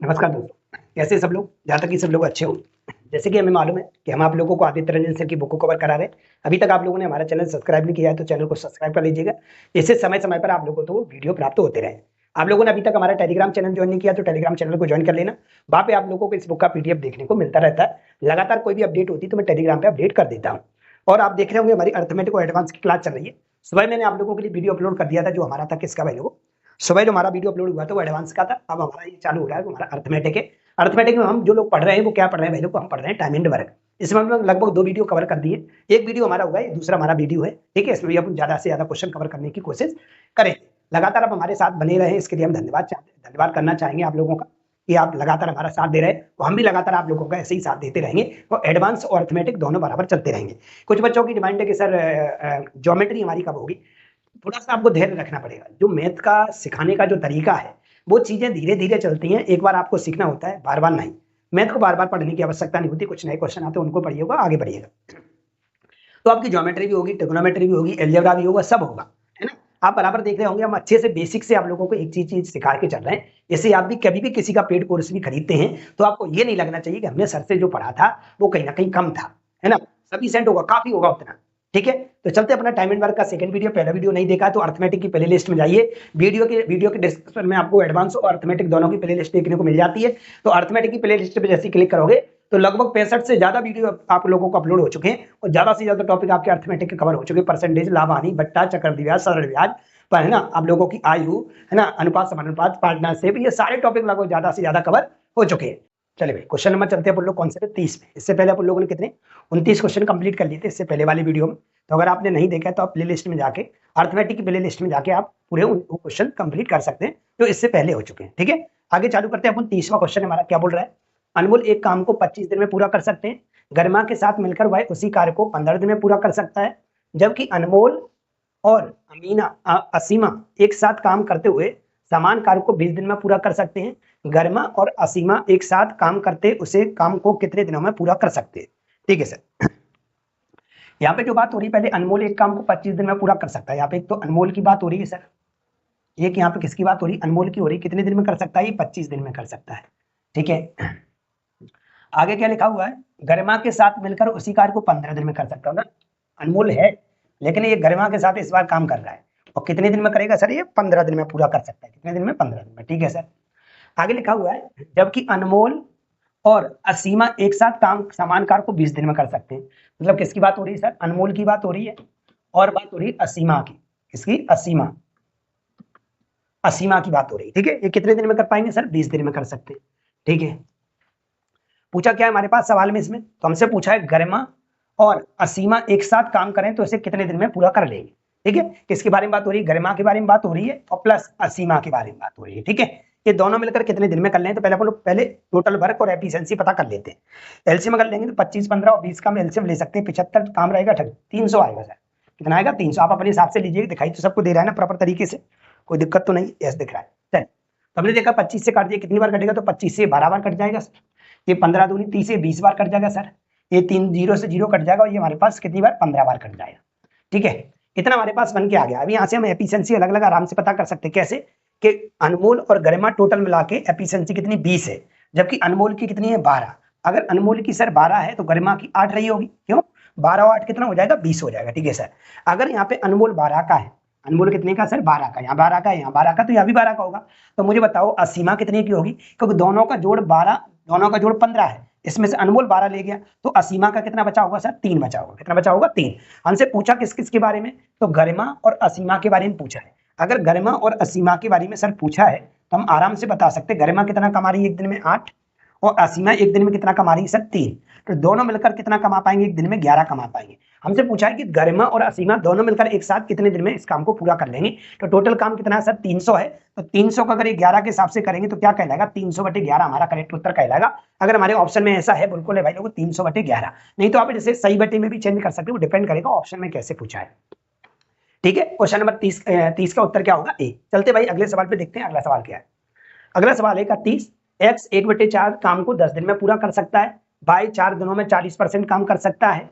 नमस्कार दोस्तों, कैसे सब लोग। जहाँ तक कि सब लोग अच्छे हो। जैसे कि हमें मालूम है कि हम आप लोगों को आदित्य रंजन सर की बुक को कवर करा रहे हैं। अभी तक आप लोगों ने हमारा चैनल सब्सक्राइब नहीं किया है तो चैनल को सब्सक्राइब कर लीजिएगा। इससे समय समय पर आप लोगों को तो वीडियो प्राप्त होते रहे। आप लोगों ने अभी तक हमारा टेलीग्राम चैनल ज्वाइन नहीं किया तो टेलीग्राम चैनल को ज्वाइन कर लेना। वहाँ पे आप लोगों को इस बुक का पीडीएफ देखने को मिलता रहता है। लगातार कोई भी अपडेट होती है तो मैं टेलीग्राम पे अपडेट कर देता हूँ। और आप देख रहे होंगे हमारी अर्थमेटिक और एडवांस की क्लास चल रही है। सुबह मैंने आप लोगों के लिए वीडियो अपलोड कर दिया था जो हमारा था किसका भाई लोगों। सुबह जो हमारा वीडियो अपलोड हुआ था वो एडवांस का था। अब हमारा ये चालू हो रहा है, हमारा अर्थमेटिक है। अर्थमेटिक में हम जो लोग पढ़ रहे हैं वो क्या पढ़ रहे हैं भाई लोग, हम पढ़ रहे हैं टाइम एंड वर्क। इसमें हम लोग लगभग 2 वीडियो कवर कर दिए। एक वीडियो हमारा हुआ है, दूसरा हमारा वीडियो है। ठीक है, इसमें भी हम ज्यादा से ज्यादा क्वेश्चन कवर करने की कोशिश करें। लगातार आप हमारे साथ बने रहे, इसके लिए हम धन्यवाद करना चाहेंगे आप लोगों का कि आप लगातार हमारा साथ दे रहे हैं। तो हम भी लगातार आप लोगों का ऐसे ही साथ देते रहेंगे और एडवांस और अर्थमेटिक दोनों बराबर चलते रहेंगे। कुछ बच्चों की डिमांड है कि सर ज्योमेट्री हमारी कब होगी। थोड़ा सा आपको धैर्य रखना पड़ेगा। जो मैथ का सिखाने का जो तरीका है वो चीजें धीरे धीरे चलती हैं। एक बार आपको सीखना होता है, बार बार नहीं। मैथ को बार बार पढ़ने की आवश्यकता नहीं होती। कुछ नए क्वेश्चन आते हैं उनको पढ़िएगा, आगे बढ़िएगा। तो आपकी ज्योमेट्री भी होगी, ट्रिग्नोमेट्री भी होगी, अलजेब्रा भी होगा, सब होगा, है ना। आप बराबर देख रहे होंगे हम अच्छे से बेसिक से आप लोगों को एक चीज सिखा के चल रहे हैं। जैसे आप भी कभी भी किसी का पेड कोर्स भी खरीदते हैं तो आपको ये नहीं लगना चाहिए कि हमने सर से जो पढ़ा था वो कहीं ना कहीं कम था, है ना। सफिशिएंट होगा, काफी होगा उतना। ठीक है, तो चलते अपना टाइम एंड वर्क का सेकंड वीडियो। पहला वीडियो नहीं देखा तो अर्थमेटिक की प्ले लिस्ट में जाइए। वीडियो के डिस्क्रिप्शन में आपको एडवांस और अर्थमेटिक दोनों की प्ले लिस्ट देखने को मिल जाती है। तो अर्थमेटिक की प्ले लिस्ट पे जैसे क्लिक करोगे तो लगभग 65 से ज्यादा वीडियो आप लोगों को अपलोड हो चुके हैं और ज्यादा से ज्यादा टॉपिक आपके अर्थमेटिक के कवर हो चुके हैं। परसेंटेज, लाभ हानि, बट्टा, चक्रवृद्धि ब्याज, सरल ब्याज पर, है ना। आप लोगों की आयु, है ना, अनुपात समानुपात, पार्टनरशिप, ये सारे टॉपिक लगभग ज्यादा से ज्यादा कवर हो चुके हैं। चलिए भाई, क्वेश्चन नंबर चलते हैं अपन लोग कौन से पे, 30 में। इससे पहले अपन लोगों ने कितने 29 क्वेश्चन कंप्लीट कर लिए थे इससे पहले वाली वीडियो में। तो अगर आपने नहीं देखा तो आप प्ले लिस्ट में जाके, अर्थमेटिक की प्ले लिस्ट में जाके आप पूरे क्वेश्चन कंप्लीट कर सकते हैं जो इससे पहले हो चुके हैं। ठीक है, आगे चालू करते हैं अपन। 30वां क्वेश्चन हमारा क्या बोल रहा है। अनमोल एक काम को 25 दिन में पूरा कर सकते हैं। गरिमा के साथ मिलकर वह उसी कार्य को 15 दिन में पूरा कर सकता है। जबकि अनमोल और असीमा एक साथ काम करते हुए समान कार्य को 20 दिन में पूरा कर सकते हैं। गरिमा और असीमा एक साथ काम करते उसे काम को कितने दिनों में पूरा कर सकते हैं। ठीक है सर, यहाँ पे जो बात हो रही है, पहले अनमोल एक काम को 25 दिन में पूरा कर सकता है। यहाँ पे एक तो अनमोल की बात हो रही है सर, एक यहाँ पे किसकी बात हो रही है, अनमोल की हो रही है। कितने दिन में कर सकता है, ये 25 दिन में कर सकता है। ठीक है, आगे क्या लिखा हुआ है, गरिमा के साथ मिलकर उसी कार्य को 15 दिन में कर सकता होगा। अनमोल है लेकिन ये गरिमा के साथ इस बार काम कर रहा है और कितने दिन में करेगा सर, ये 15 दिन में पूरा कर सकता है। कितने दिन में, 15 दिन में। ठीक है सर, आगे लिखा हुआ है जबकि अनमोल और असीमा एक साथ काम समान कार्य को 20 दिन में कर सकते हैं। मतलब किसकी बात हो रही है सर, अनमोल की बात हो रही है और बात हो रही है असीमा की। किसकी, असीमा, असीमा की बात हो रही है। ठीक है, ये कितने दिन में कर पाएंगे सर, 20 दिन में कर सकते हैं। ठीक है, पूछा क्या है हमारे पास सवाल में इसमें, तो हमसे पूछा है गरिमा और असीमा एक साथ काम करें तो इसे कितने दिन में पूरा कर लेंगे। ठीक है, किसके बारे में बात हो रही है, गरिमा के बारे में बात हो रही है और प्लस असीमा के बारे में बात हो रही है। ठीक है, ये दोनों मिलकर कितने दिन में कर लें, तो पहले अपन लोग पहले टोटल वर्क और एफिशिएंसी पता कर लेते हैं। एलसीएम कर लेंगे तो 25, 15 और 20 का हम एलसीएम ले सकते हैं। 75 काम रहेगा, 300 आएगा सर। कितना आएगा, 300। आप अपने हिसाब से लीजिए, दिखाई तो सबको दे रहा है ना प्रॉपर तरीके से, कोई दिक्कत तो नहीं, यस दिख रहा है। चल, तो हमने देखा 25 से काट दिया, कितनी बार कटेगा, तो 25 से 12 बार कट जाएगा। ये 15 दूनी 30 से 20 बार कट जाएगा सर। ये 3 0 से 0 कट जाएगा और ये हमारे पास कितनी बार, 15 बार कट जाएगा। ठीक है, इतना हमारे पास बन के आ गया। अभी यहाँ से हम एफिशिएंसी अलग अलग आराम से पता कर सकते हैं। कैसे कि अनमोल और गरिमा टोटल मिला के एफिशिएंसी कितनी, 20 है, जबकि अनमोल की कितनी है, 12। अगर अनमोल की सर 12 है तो गरिमा की 8 रही होगी। क्यों, 12 और 8 कितना हो जाएगा, 20 हो जाएगा। ठीक है सर, अगर यहाँ पे अनमोल 12 का है, अनमोल कितने का सर, 12 का, यहाँ 12 का, यहाँ 12 का, तो यहाँ भी 12 का होगा। तो मुझे बताओ असीमा कितने की होगी, क्योंकि दोनों का जोड़ 12, दोनों का जोड़ 15 है। इसमें से अनमोल 12 ले गया तो असीमा का कितना बचा होगा सर, 3 बचा होगा। कितना बचा होगा, 3। हमसे पूछा किस किस के बारे में, तो गरिमा और असीमा के बारे में पूछा है। अगर गरिमा और असीमा के बारे में सर पूछा है तो हम आराम से बता सकते हैं गरिमा कितना कमा रही है एक दिन में, 8, और असीमा एक दिन में कितना कमा रही है सर, 3। तो दोनों मिलकर कितना कमा पाएंगे एक दिन में, 11 कमा पाएंगे। हमसे पूछा है कि गरिमा और असीमा दोनों मिलकर एक साथ कितने दिन में इस काम को पूरा कर लेंगे। तो टोटल काम कितना है सर, 300 है। तो 300 का अगर 11 के हिसाब से करेंगे तो क्या कहलाएगा, 300/11 हमारा करेक्ट उत्तर कहलाएगा। अगर हमारे ऑप्शन में ऐसा है, बिल्कुल है भाई लोगों, 300/11। नहीं तो आप जैसे सही बटे में भी चेंज कर सकते हो, डिपेंड करेगा ऑप्शन में कैसे पूछा है। ठीक है, क्वेश्चन नंबर 30 का उत्तर क्या होगा, ए। चलते भाई अगले सवाल पे देखते हैं। अगला सवाल क्या है, अगला सवाल है 30, x 1/4 काम को 10 दिन में पूरा कर सकता है, y 4 दिनों में 40% काम कर सकता है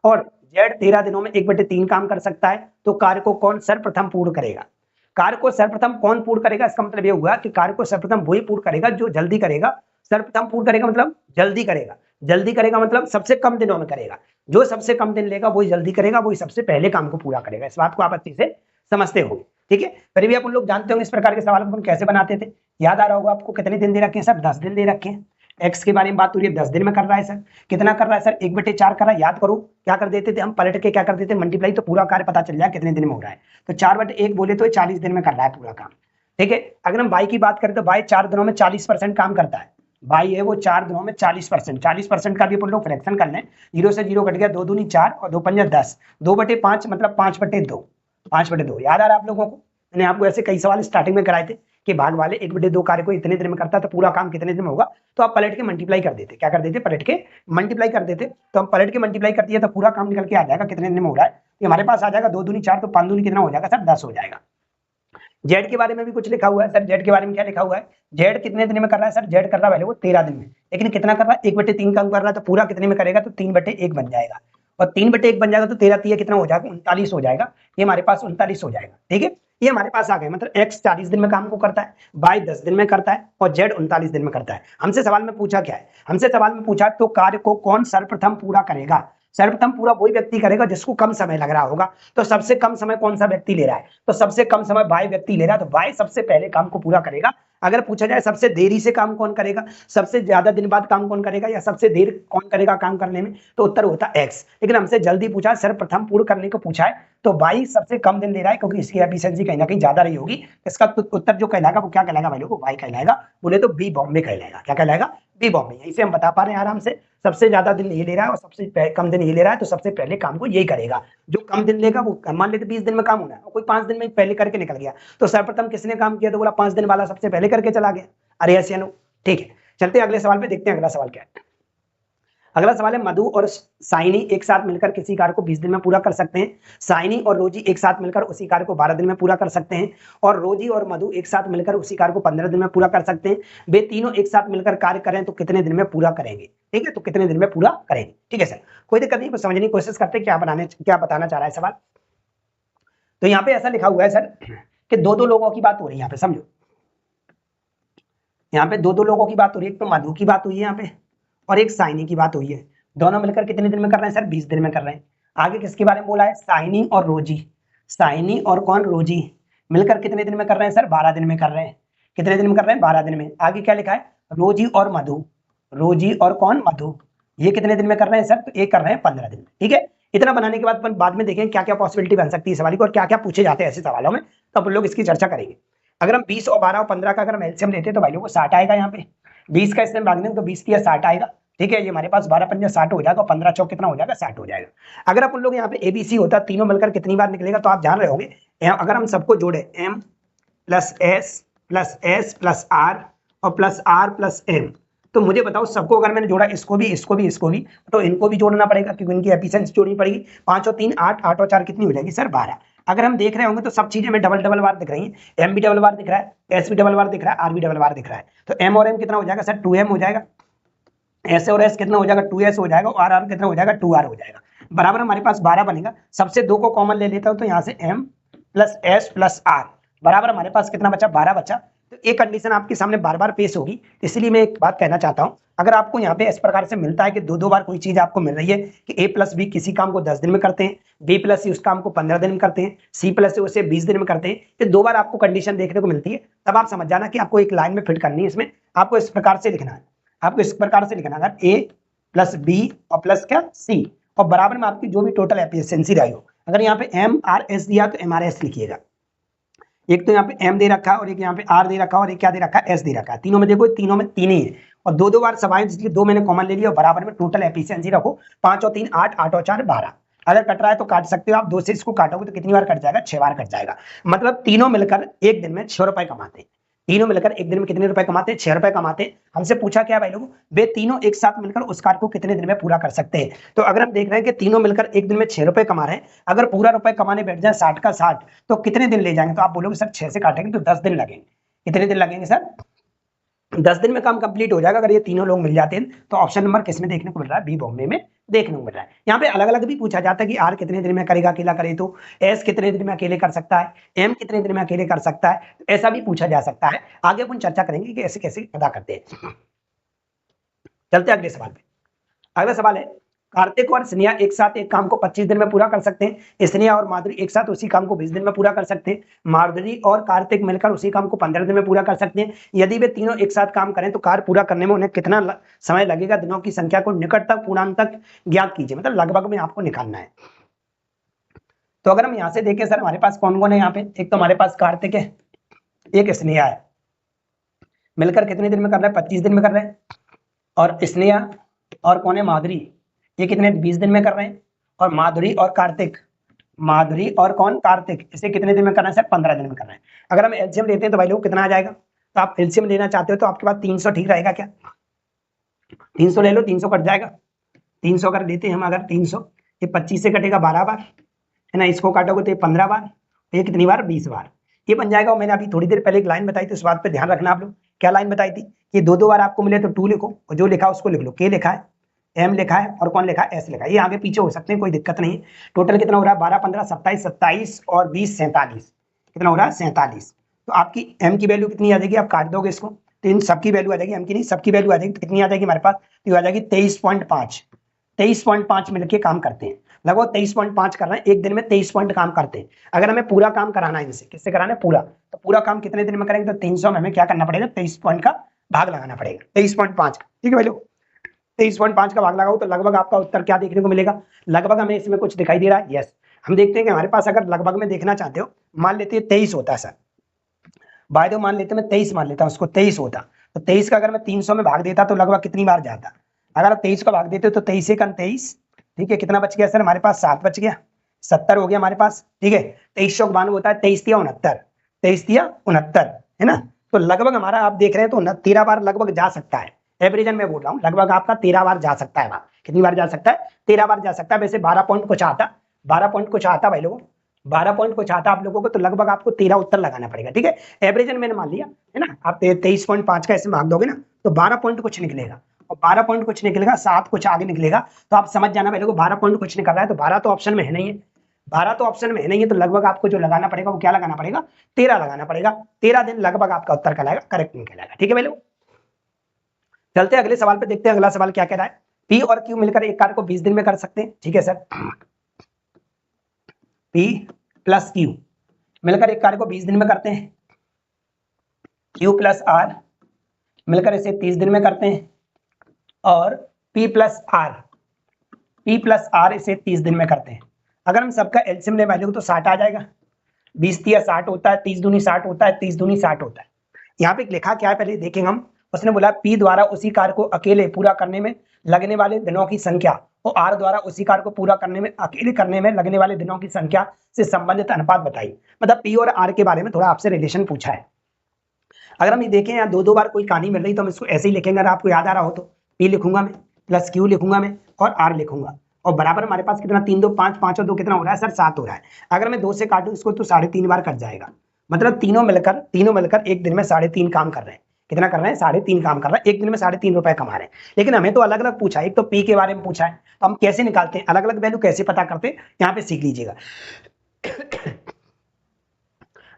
और z 13 दिनों में 1/3 काम कर सकता है। तो कार्य को कौन सर्वप्रथम पूर्ण करेगा। कार्य को सर्वप्रथम कौन पूर्ण करेगा, इसका मतलब ये हुआ कि कार्य को सर्वप्रथम वही पूर्ण करेगा जो जल्दी करेगा। सर्वप्रथम पूर्ण करेगा मतलब जल्दी करेगा, जल्दी करेगा मतलब सबसे कम दिनों में करेगा। जो सबसे कम दिन लेगा वही जल्दी करेगा, वही सबसे पहले काम को पूरा करेगा। इस बात को आप अच्छे से समझते होंगे, ठीक है। फिर भी अपन लोग जानते होंगे इस प्रकार के सवाल अपन कैसे बनाते थे। याद आ रहा होगा आपको, कितने दिन दे रखे हैं सर, 10 दिन दे रखे हैं। एक्स के बारे में बात हो रही है, 10 दिन में कर रहा है सर। कितना कर रहा है सर, 1/4 कर रहा है। याद करो क्या कर देते थे हम, पलट के क्या कर देते, मल्टीप्लाई, तो पूरा कार्य पता चल जाए कितने दिन में हो रहा है। तो 4/1 बोले तो 40 दिन में कर रहा है पूरा काम, ठीक है। अगर हम बाई की बात करें तो बाई 4 दिनों में 40% काम करता है। बाई है वो 4 दिनों में 40% का भी अपन लोग फ्रैक्शन कर लें। 0 से 0 कट गया, 2 दूनी 4 और 2 पंजा 10, 2/5 मतलब 5/2, 5/2। याद आ रहा है आप लोगों को, मैंने आपको ऐसे कई सवाल स्टार्टिंग में कराए थे कि भाग वाले 1/2 कार्य को इतने दिन में करता है तो पूरा काम कितने दिन में होगा। तो आप पलट के मल्टीप्लाई कर देते, क्या कर देते, पलट के मल्टीप्लाई कर देते। तो हम पलट के मल्टीप्लाई कर दिए तो पूरा काम निकल के आ जाएगा कितने दिन में हो रहा है। ये हमारे पास आ जाएगा 2 दूनी 4, तो 5 दूनी कितना हो जाएगा सर, 10 हो जाएगा। जेड के बारे में भी कुछ लिखा हुआ है सर, जेड के बारे में क्या लिखा हुआ है, जेड कितने दिन में कर रहा है सर, जेड कर रहा है वो 13 दिन में। लेकिन कितना कर रहा है, 1/3 काम कर रहा है, तो पूरा कितने में करेगा, तो 3/1 बन जाएगा। और 3/1 बन जाएगा तो 13 3 कितना हो जाएगा, 39 हो जाएगा। ये हमारे पास 39 हो जाएगा, ठीक है। ये हमारे पास आ गए, मतलब एक्स 40 दिन में काम को करता है, बाई 10 दिन में करता है और जेड 39 दिन में करता है। हमसे सवाल में पूछा क्या है, हमसे सवाल में पूछा तो कार्य को कौन सर्वप्रथम पूरा करेगा। सर्वप्रथम पूरा वही व्यक्ति करेगा जिसको कम समय लग रहा होगा। तो सबसे कम समय कौन सा व्यक्ति ले रहा है, तो सबसे कम समय बाई व्यक्ति ले रहा है, तो बाई सबसे पहले काम को पूरा करेगा। अगर पूछा जाए सबसे देरी से काम कौन करेगा, सबसे ज्यादा दिन बाद काम कौन करेगा, या सबसे देर कौन करेगा काम करने में, तो उत्तर होता है एक्स। लेकिन हमसे जल्दी पूछा, सर्वप्रथम पूर्ण करने को पूछा है, तो बाई सबसे कम दिन ले रहा है क्योंकि इसकी एफिशिएंसी कहीं ना कहीं ज्यादा रही होगी। इसका उत्तर जो कहलाएगा वो क्या कहलाएगा भाई लोगों, बाई कहलाएगा। बोले तो बी बॉम्बे कहलाएगा, क्या कहलाएगा, बी बॉम्बे। इसे हम बता पा रहे हैं आराम से, सबसे ज्यादा दिन ये ले रहा है और सबसे कम दिन ये ले रहा है, तो सबसे पहले काम को यही करेगा। जो कम दिन लेगा वो, मान लेते 20 दिन में काम होना है और कोई 5 दिन में पहले करके निकल गया, तो सर्वप्रथम किसने काम किया, तो बोला 5 दिन वाला सबसे पहले करके चला गया। अरे ऐसे नो, ठीक है। चलते अगले सवाल पे, देखते हैं अगला सवाल क्या है। अगला सवाल है, मधु और साइनी एक साथ मिलकर किसी कार्य को 20 दिन में पूरा कर सकते हैं। साइनी और रोजी एक साथ मिलकर उसी कार्य को 12 दिन में पूरा कर सकते हैं। और रोजी और मधु एक साथ मिलकर उसी कार्य को 15 दिन में पूरा कर सकते हैं। वे तीनों एक साथ मिलकर कार्य करें तो कितने दिन में पूरा करेंगे, ठीक है। तो कितने दिन में पूरा करेंगे, ठीक है सर, कोई दिक्कत नहीं, समझने की कोशिश करते क्या बताना चाह रहा है सवाल। तो यहाँ पे ऐसा लिखा हुआ है सर कि 2 लोगों की बात हो रही है यहाँ पे, समझो। यहाँ पे 2 लोगों की बात हो रही है, एक तो मधु की बात हुई है यहाँ पे और एक साइनी की बात हुई है। दोनों मिलकर कितने दिन में कर रहे हैं सर, 20 दिन में कर रहे हैं। आगे किसके बारे में बोला है, साइनी और रोजी। साइनी और कौन, रोजी, मिलकर कितने दिन में कर रहे हैं सर, 12 दिन में कर रहे हैं। कितने दिन में कर रहे हैं, 12 दिन में। आगे क्या लिखा है, रोजी और मधु। रोजी और कौन, मधु, ये कितने दिन में कर रहे हैं सर, तो ये कर रहे हैं 15 दिन में, ठीक है। इतना बनाने के बाद अपन बाद में देखेंगे क्या क्या पॉसिबिलिटी बन सकती है सवाल की और क्या क्या पूछे जाते हैं ऐसे सवालों में, तो अपन लोग इसकी चर्चा करेंगे। अगर हम 20 और 12 और 15 का अगर हम एलसीएम लेते हैं तो भाई लोगों को 60 आएगा। यहाँ पे 20 का इसमें भाग देंगे तो 20 की 60 आएगा, ठीक है। ये हमारे पास 12 पंजा 60 हो जाएगा और 15 चौक कितना हो जाएगा, 60 हो जाएगा। अगर अपन लोग यहाँ पे एबीसी होता, तीनों मिलकर कितनी बार निकलेगा, तो आप जान रहे होंगे। अगर हम सबको जोड़े m plus S plus R और प्लस आर प्लस एम, तो मुझे बताओ सबको अगर मैंने जोड़ा, इसको भी, तो इनको भी जोड़ना पड़ेगा क्योंकि इनकी एफिशिएंसी जोड़नी पड़ेगी। 5 और 3 8, 8 और 4 कितनी हो जाएगी सर, 12। अगर हम देख रहे होंगे तो सब चीजें में डबल बार दिख रही हैं। एम भी डबल बार दिख रहा है, एस भी डबल बार दिख रहा है, आर भी डबल बार दिख रहा है। तो एम और एम कितना हो जाएगा सर, 2m हो जाएगा। एस और एस कितना हो जाएगा, 2s हो जाएगा। और आर कितना हो जाएगा, 2r हो जाएगा। बराबर हमारे पास 12 बनेगा। सबसे 2 को कॉमन ले लेता हूं तो यहाँ से m plus S plus R बराबर हमारे पास कितना बचा, 12 बचा। तो एक कंडीशन आपके सामने बार बार पेश होगी, इसलिए मैं एक बात कहना चाहता हूं। अगर आपको यहाँ पे इस प्रकार से मिलता है कि 2 बार कोई चीज आपको मिल रही है कि a प्लस बी किसी काम को 10 दिन में करते हैं, b प्लस सी उस काम को 15 दिन में करते हैं, c प्लस सी उसे 20 दिन में करते हैं, ये 2 बार आपको कंडीशन देखने को मिलती है, तब आप समझ जाना कि आपको एक लाइन में फिट करनी है। इसमें आपको इस प्रकार से लिखना है, आपको इस प्रकार से लिखना है, अगर a प्लस बी और प्लस क्या c और बराबर में आपकी जो भी टोटल एफिशिएंसी रही हो। अगर यहाँ पे एम आर एस दिया तो MRS लिखिएगा। एक तो यहाँ पे m दे रखा है और एक यहाँ पे r दे रखा है और एक क्या दे रखा है, s दे रखा है। तीनों में देखो, तीनों में 3 ही है और 2 बार सवाल, इसलिए 2 मैंने कॉमन ले लिया और बराबर में टोटल एफिशिएंसी रखो। 5 और 3 8, 8 और 4 12। अगर कट रहा है तो काट सकते हो आप, 2 से इसको काटोगे तो कितनी बार कट जाएगा, 6 बार कट जाएगा। मतलब तीनों मिलकर एक दिन में 6 रुपए कमाते हैं। तीनों मिलकर एक दिन में कितने रुपए कमाते हैं, 6 रुपए कमाते हैं। हमसे पूछा क्या भाई लोगों, वे तीनों एक साथ मिलकर उस कार्य को कितने दिन में पूरा कर सकते हैं। तो अगर हम देख रहे हैं कि तीनों मिलकर एक दिन में 6 रुपए कमा रहे हैं, अगर पूरा रुपए कमाने बैठ जाए 60 का 60, तो कितने दिन ले जाएंगे, तो आप बोलोगे सर 6 से काटेंगे तो 10 दिन लगेंगे। कितने दिन लगेंगे सर, 10 दिन में काम कंप्लीट हो जाएगा अगर ये तीनों लोग मिल जाते हैं। तो ऑप्शन नंबर किसमें देखने को मिल रहा है? बी बॉम्बे में देखने को मिल रहा है। यहाँ पे अलग अलग भी पूछा जाता है कि आर कितने दिन में करेगा अकेला करे तो, एस कितने दिन में अकेले कर सकता है, एम कितने दिन में अकेले कर सकता है, ऐसा भी पूछा जा सकता है। आगे अपन चर्चा करेंगे कि ऐसे कैसे अदा करते हैं। चलते हैं अगले सवाल पे। अगला सवाल है, कार्तिक और स्नेहा एक साथ एक काम को 25 दिन में पूरा कर सकते हैं। स्नेहा और माधुरी एक साथ उसी काम को 20 दिन में पूरा कर सकते हैं। माधुरी और कार्तिक मिलकर उसी काम को 15 दिन में पूरा कर सकते हैं। यदि वे तीनों एक साथ काम करें तो कार्य पूरा करने में उन्हें कितना समय लगेगा? दिनों की संख्या को निकटतम पूर्णांक तक ज्ञात कीजिए, मतलब लगभग में आपको निकालना है। तो अगर हम यहाँ से देखें सर, हमारे पास कौन कौन है यहाँ पे? एक तो हमारे पास कार्तिक है, एक स्नेहा है, मिलकर कितने दिन में कर रहे हैं? 25 दिन में कर रहे हैं। और स्नेहा और कौन है? माधुरी, ये कितने? 20 दिन में कर रहे हैं। और माधुरी और कार्तिक, माधुरी और कौन? कार्तिक, इसे कितने दिन में करना है सर? 15 दिन में करना है। अगर हम एलसीएम लेते हैं तो भाई लोग कितना आ जाएगा? तो आप एलसीएम लेना चाहते हो तो आपके पास 300 ठीक रहेगा क्या? 300 ले लो, 300 कट जाएगा। 300 अगर लेते हैं हम, अगर 300, ये 25 से कटेगा 12 बार, है ना, इसको काटोगे तो ये 15 बार, ये कितनी बार? 20 बार, ये बन जाएगा। और मैंने अभी थोड़ी देर पहले एक लाइन बताई थी, उस बात पे ध्यान रखना आप लोग। क्या लाइन बताई थी? कि दो दो बार आपको मिले तो 2 लिखो, और जो लिखा उसको लिख लो। के लिखा है, एम लिखा है, और कौन लिखा है? एस लिखा है। ये आगे पीछे हो सकते हैं, कोई दिक्कत नहीं। टोटल कितना हो रहा है? 12 15 27 27 और 20 47, कितना हो रहा है? 47। तो आपकी एम की वैल्यू कितनी आ जाएगी? आप काट दोगे इसको तो इन सबकी वैल्यू आ जाएगी, एम की नहीं सबकी वैल्यू आ जाएगी। तो कितनी आ जाएगी हमारे पास? तो आ जाएगी 23.5। 23.5 मिलकर काम करते हैं, लगभग 23.5 कर रहे हैं एक दिन में, 23 पॉइंट काम करते हैं। अगर हमें पूरा काम कराना है इनसे, किससे कराना है? पूरा। तो पूरा काम कितने दिन में करेंगे? तो 300 में हमें क्या करना पड़ेगा? 23 पॉइंट का भाग लगाना पड़ेगा, 23.5 का। ठीक है भाई लोग, 23.5 का भाग लगाओ तो लगभग आपका उत्तर क्या देखने को मिलेगा? लगभग हमें इसमें कुछ दिखाई दे रहा है? यस। हम देखते हैं कि हमारे पास अगर लगभग में देखना चाहते हो, मान लेते हैं 23 होता है सर, बाय दो मान लेते हैं, मैं 23 मान लेता हूँ उसको, 23 होता। तो 23 का अगर मैं 300 में भाग देता तो लगभग कितनी बार जाता? अगर आप 23 का भाग देते हो तो 23 एक 23, ठीक है, कितना बच गया सर हमारे पास? 7 बच गया, 70 हो गया हमारे पास। ठीक है, 23 चौक 92 होता है, 23 तिया 69, 23 तिया 69, है ना। तो लगभग हमारा आप देख रहे हैं तो 13 बार लगभग जा सकता है। एवरेजन में बोल रहा हूँ, लगभग आपका 13 बार जा सकता है। कितनी बार जा सकता है? 13 बार जा सकता है। वैसे 12 पॉइंट कुछ आता, 12 पॉइंट कुछ आता भाई लोगों, 12 पॉइंट कुछ आता आप लोगों को, तो लगभग आपको 13 उत्तर लगाना पड़ेगा। ठीक है, एवरेजन मैंने मान लिया, है ना। आप 23.5 का ऐसे मार्क दोगे ना तो 12 पॉइंट कुछ निकलेगा, और 12 पॉइंट कुछ निकलेगा, 7 कुछ आगे निकलेगा। तो आप समझ जाना भाई लोगों, 12 पॉइंट कुछ निकल रहा है तो 12 तो ऑप्शन में है नहीं है, 12 तो ऑप्शन में है नहीं है। तो लगभग आपको जो लगाना पड़ेगा वो क्या लगाना पड़ेगा? 13 लगाना पड़ेगा। 13 दिन लगभग आपका उत्तर कहलाएगा, करेक्ट नहीं कहलाएगा। ठीक है भाई लोग, चलते हैं अगले सवाल पे, देखते हैं अगला सवाल क्या कह रहा है। पी और क्यू मिलकर एक कार्य को 20 दिन में कर सकते हैं। ठीक है सर, पी प्लस क्यू मिलकर एक कार्य को 20 दिन में करते हैं। क्यू प्लस आर मिलकर इसे 30 दिन में करते हैं। और पी प्लस आर इसे 30 दिन में करते हैं। अगर हम सबका एलसीएम ले वैल्यू तो 60 आ जाएगा। 20 तिया 60 होता है, 30 दूनी 60 होता है, 30 दूनी 60 होता है। यहाँ पे लिखा क्या है पहले देखेंगे हम। उसने बोला पी द्वारा उसी कार्य को अकेले पूरा करने में लगने वाले दिनों की संख्या और आर द्वारा उसी कार्य को पूरा करने में अकेले करने में लगने वाले दिनों की संख्या से संबंधित अनुपात बताइए। मतलब पी और आर के बारे में थोड़ा आपसे रिलेशन पूछा है। अगर हम ये देखें यहाँ दो बार कोई कहानी मिल रही तो हम इसको ऐसे ही लिखेंगे। अगर आपको याद आ रहा हो तो पी लिखूंगा मैं, प्लस क्यू लिखूंगा मैं, और आर लिखूंगा। और बराबर हमारे पास कितना? 3 2 5, 5 और 2 कितना हो रहा है सर? 7 हो रहा है। अगर मैं 2 से काटूं इसको तो 3.5 बार कट जाएगा। मतलब तीनों मिलकर एक दिन में 3.5 काम कर रहे हैं। कितना कर रहे हैं? 3.5 काम कर रहे हैं, एक दिन में 3.5 रुपए कमा रहे हैं। लेकिन हमें तो अलग अलग पूछा है, एक तो पी के बारे में पूछा है, तो हम कैसे निकालते हैं, अलग अलग वैल्यू कैसे पता करते हैं, यहाँ पे सीख लीजिएगा।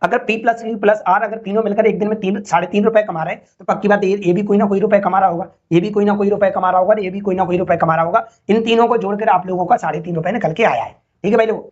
अगर P plus Q plus R अगर तीनों मिलकर एक दिन में 3.5 रुपए कमा रहे हैं तो पक्की बात है ये भी कोई ना कोई रुपए कमा रहा होगा, ये भी कोई ना कोई रुपए कमा रहा होगा, ये भी कोई ना कोई रुपए कमा रहा होगा। इन तीनों को जोड़कर आप लोगों का 3.5 रुपए निकल के आया है। ठीक है भाई लोग,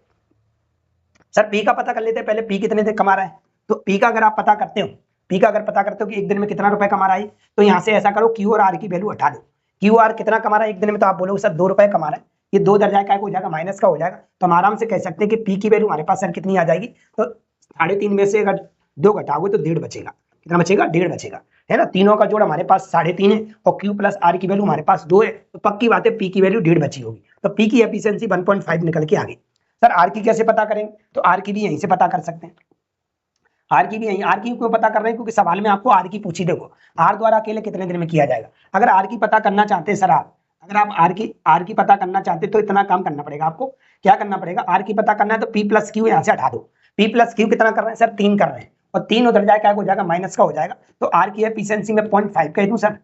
सर P का पता कर लेते हैं पहले, P कितने दिन कमा रहा है। तो P का अगर आप पता करते हो, P का अगर पता करते हो कि एक दिन में कितना रुपए कमा रहा है, तो यहाँ से ऐसा करो Q और R की वैल्यू हटा दो। Q R कितना कमा रहा है एक दिन में, तो आप बोलोगे सर 2 रुपए कमा रहा है। ये 2 दर्जा का हो जाएगा, माइनस का हो जाएगा। तो हम आराम से कह सकते हैं कि P की वैल्यू हमारे पास सर कितनी आ जाएगी। तो 3.5 में से अगर 2 घटाओगे तो 1.5 बचेगा। कितना बचेगा? 1.5 बचेगा, है ना। तीनों का जोड़ हमारे पास 3.5 है और Q प्लस R की वैल्यू हमारे पास 2 है। तो पक्की बात है P की वैल्यू 1.5 बची होगी। तो P की एफिशिएंसी 1.5 निकल के आ गई। सर R की कैसे पता करेंगे? तो R की भी यहीं से पता कर सकते हैं। आर की भी यहीं, आर की क्यों पता कर रहे हैं? क्योंकि सवाल में आपको आर की पूछी। देखो आर द्वारा अकेले कितने दिन में किया जाएगा। अगर आर की पता करना चाहते हैं सर आप, अगर आप आर की पता करना चाहते तो इतना काम करना पड़ेगा आपको। क्या करना पड़ेगा? आर की पता करना है तो P प्लस क्यू यहाँ से हटा दो। P प्लस क्यू कितना कर रहे हैं सर? 3 कर रहे हैं, और 3 उधर जाए क्या हो जाएगा, माइनस का हो जाएगा। तो आर की एफिशिएंसी में 0.5 कह दूं सर,